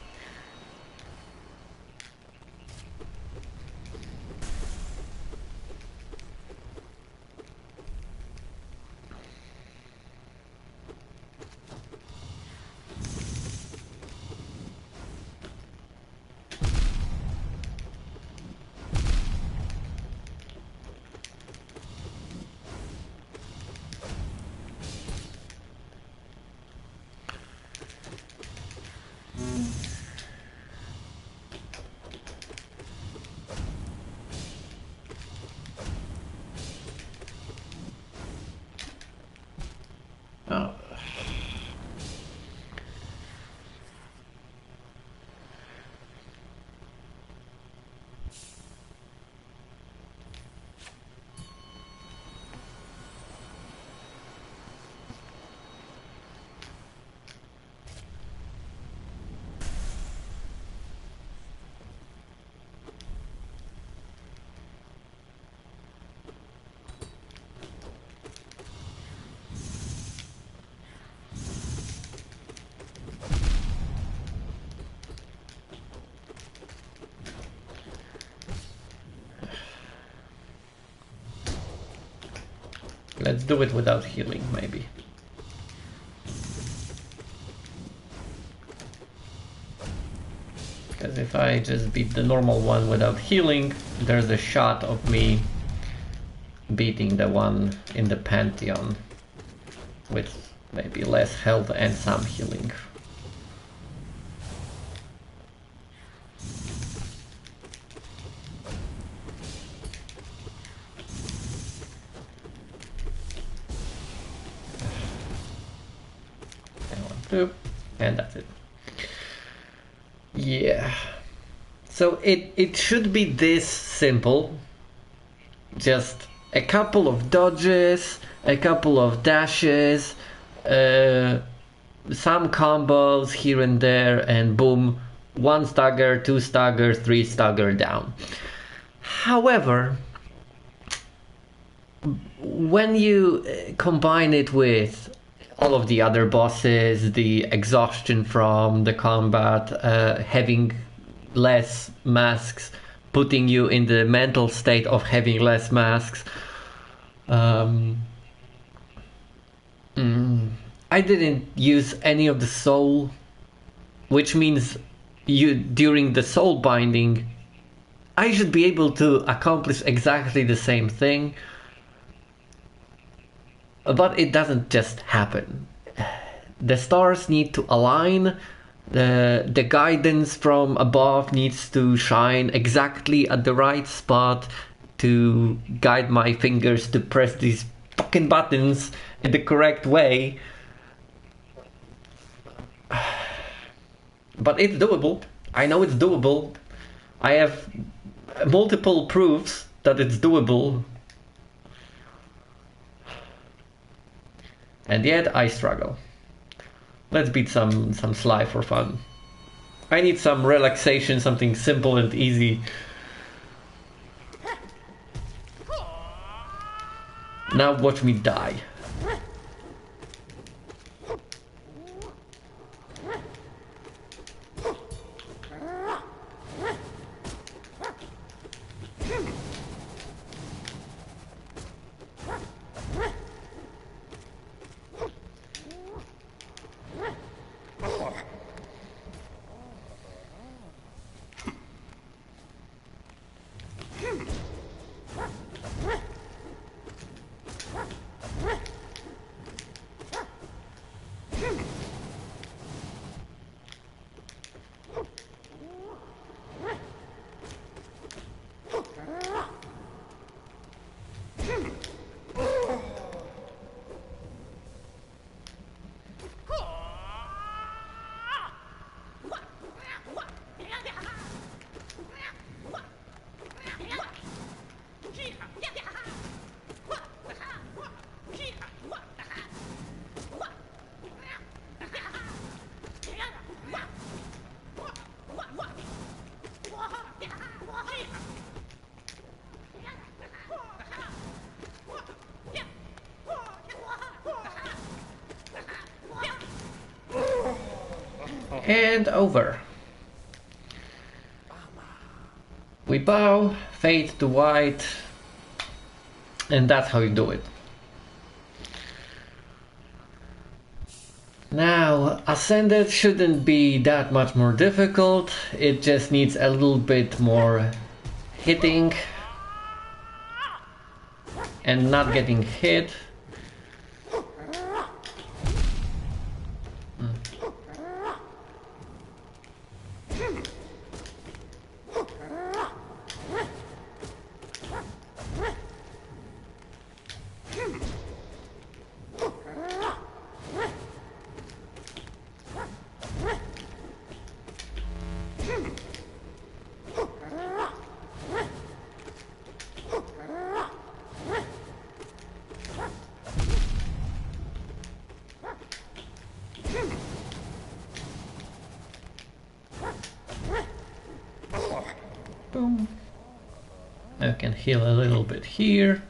Let's do it without healing, maybe. Because if I just beat the normal one without healing, there's a shot of me beating the one in the Pantheon with maybe less health and some healing. And that's it. Yeah. So it should be this simple. Just a couple of dodges, a couple of dashes, some combos here and there, and boom, 1 stagger, 2 stagger, 3 stagger down. However, when you combine it with all of the other bosses, the exhaustion from the combat, having less masks, putting you in the mental state of having less masks. I didn't use any of the soul, which means during the soul binding, I should be able to accomplish exactly the same thing. But it doesn't just happen. The stars need to align, the guidance from above needs to shine exactly at the right spot to guide my fingers to press these fucking buttons in the correct way. But it's doable. I know it's doable. I have multiple proofs that it's doable. And yet I struggle. Let's beat some Sly for fun. I need some relaxation, something simple and easy. Now watch me die. And over. We bow, fade to white, and that's how you do it. Now, Ascended shouldn't be that much more difficult, it just needs a little bit more hitting and not getting hit. Boom. I can heal a little bit here.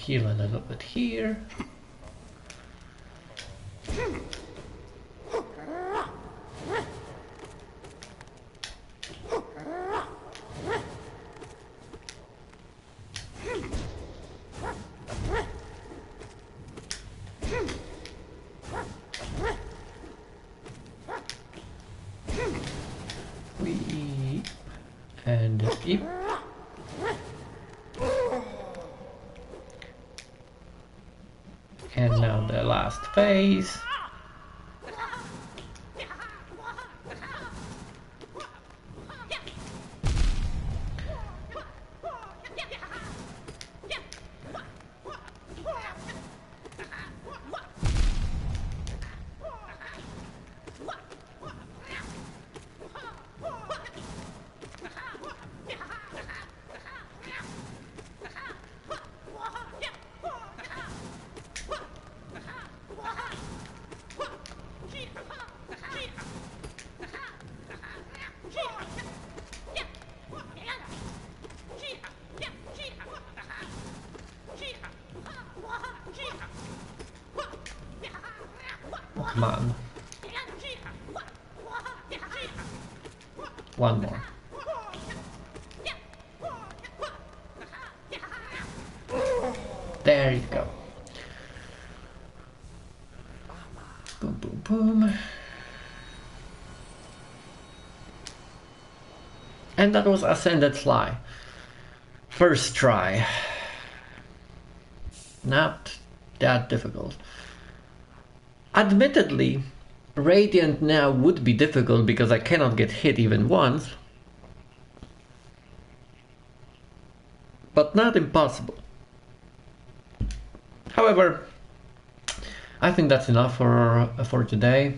heal a little bit here. And keep. And now the last phase. Come on. One more. There you go. Boom, boom, boom. And that was Ascended Fly. First try. Not that difficult. Admittedly, Radiant now would be difficult because I cannot get hit even once. But not impossible. However, I think that's enough for today.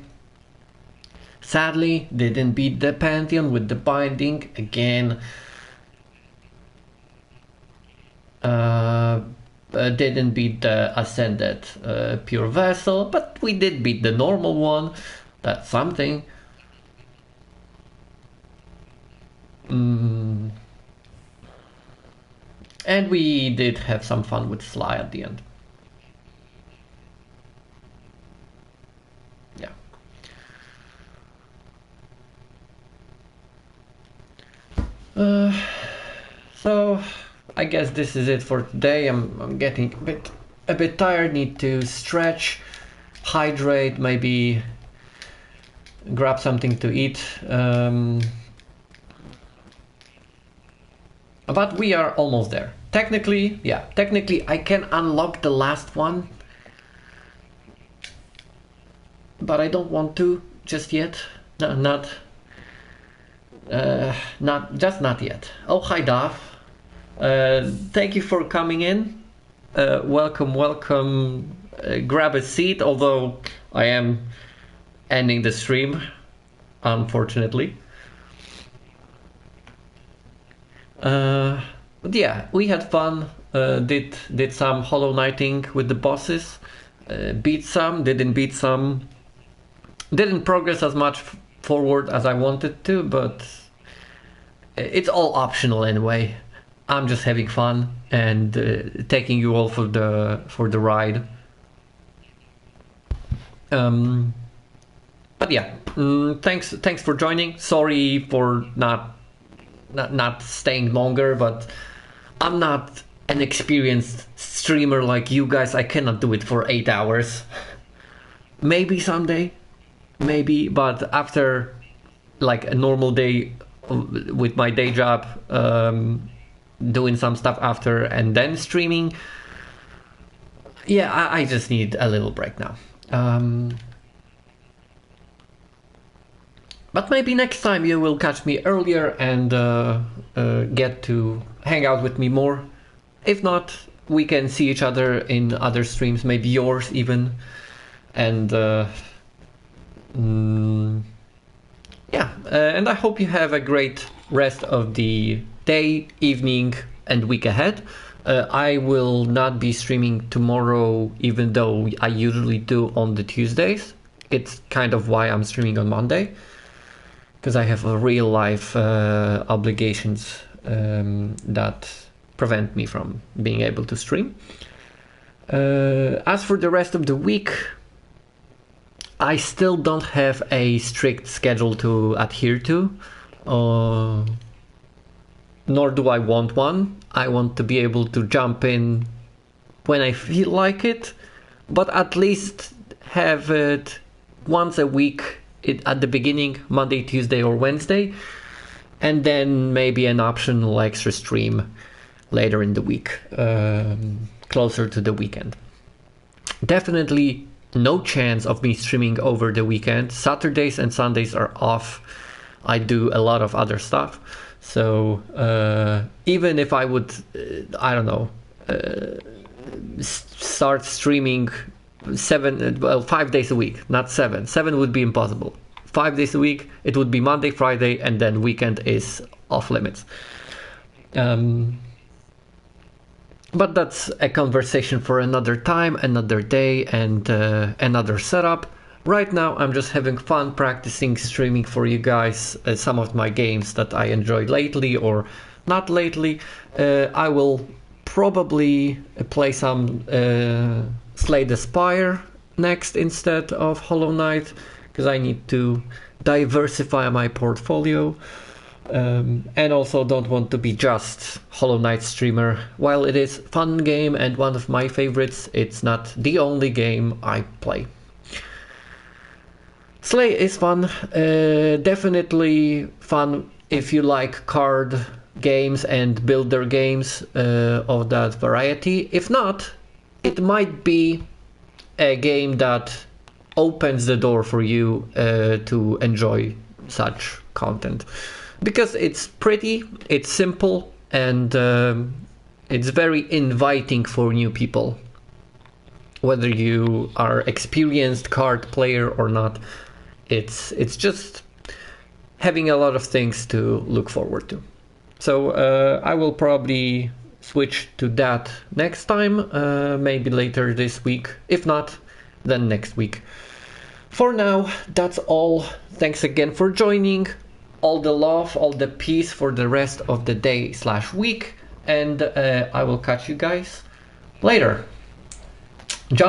Sadly, didn't beat the Pantheon with the binding again. Didn't beat the Ascended Pure Vessel, but we did beat the normal one. That's something. And we did have some fun with Fly at the end. Yeah. So I guess this is it for today. I'm getting a bit tired. Need to stretch, hydrate, maybe grab something to eat. But we are almost there. Technically, yeah. Technically, I can unlock the last one, but I don't want to just yet. No, not yet. Oh, hi, Daf. Thank you for coming in. Welcome. Grab a seat, although I am ending the stream, unfortunately. But yeah, we had fun. Did some Hollow Knighting with the bosses. Beat some, didn't beat some. Didn't progress as much forward as I wanted to, but it's all optional anyway. I'm just having fun and taking you all for the ride. But yeah, thanks for joining. Sorry for not staying longer, but I'm not an experienced streamer like you guys. I cannot do it for 8 hours. Maybe someday, maybe, but after like a normal day with my day job, doing some stuff after and then streaming, yeah, I just need a little break now. But maybe next time you will catch me earlier and get to hang out with me more. If not, we can see each other in other streams, maybe yours even. And yeah, and I hope you have a great rest of the day, evening, and week ahead. I will not be streaming tomorrow, even though I usually do on the Tuesdays. It's kind of why I'm streaming on Monday, because I have real life obligations that prevent me from being able to stream. As for the rest of the week, I still don't have a strict schedule to adhere to, nor do I want one. I want to be able to jump in when I feel like it, but at least have it once a week at the beginning, Monday, Tuesday or Wednesday, and then maybe an optional extra stream later in the week, closer to the weekend. Definitely no chance of me streaming over the weekend. Saturdays and Sundays are off. I do a lot of other stuff. So even if I would, I don't know, start streaming 5 days a week, not 7. 7 would be impossible. 5 days a week, it would be Monday, Friday, and then weekend is off limits. But that's a conversation for another time, another day, and another setup. Right now, I'm just having fun practicing streaming for you guys some of my games that I enjoyed lately or not lately. I will probably play some Slay the Spire next instead of Hollow Knight, because I need to diversify my portfolio. And also don't want to be just Hollow Knight streamer. While it is a fun game and one of my favorites, it's not the only game I play. Slay is fun, definitely fun if you like card games and builder games of that variety. If not, it might be a game that opens the door for you to enjoy such content. Because it's pretty, it's simple, and it's very inviting for new people. Whether you are experienced card player or not, it's just having a lot of things to look forward to. So I will probably switch to that next time, maybe later this week. If not, then next week. For now, that's all. Thanks again for joining. All the love, all the peace for the rest of the day/week, and I will catch you guys later. Jump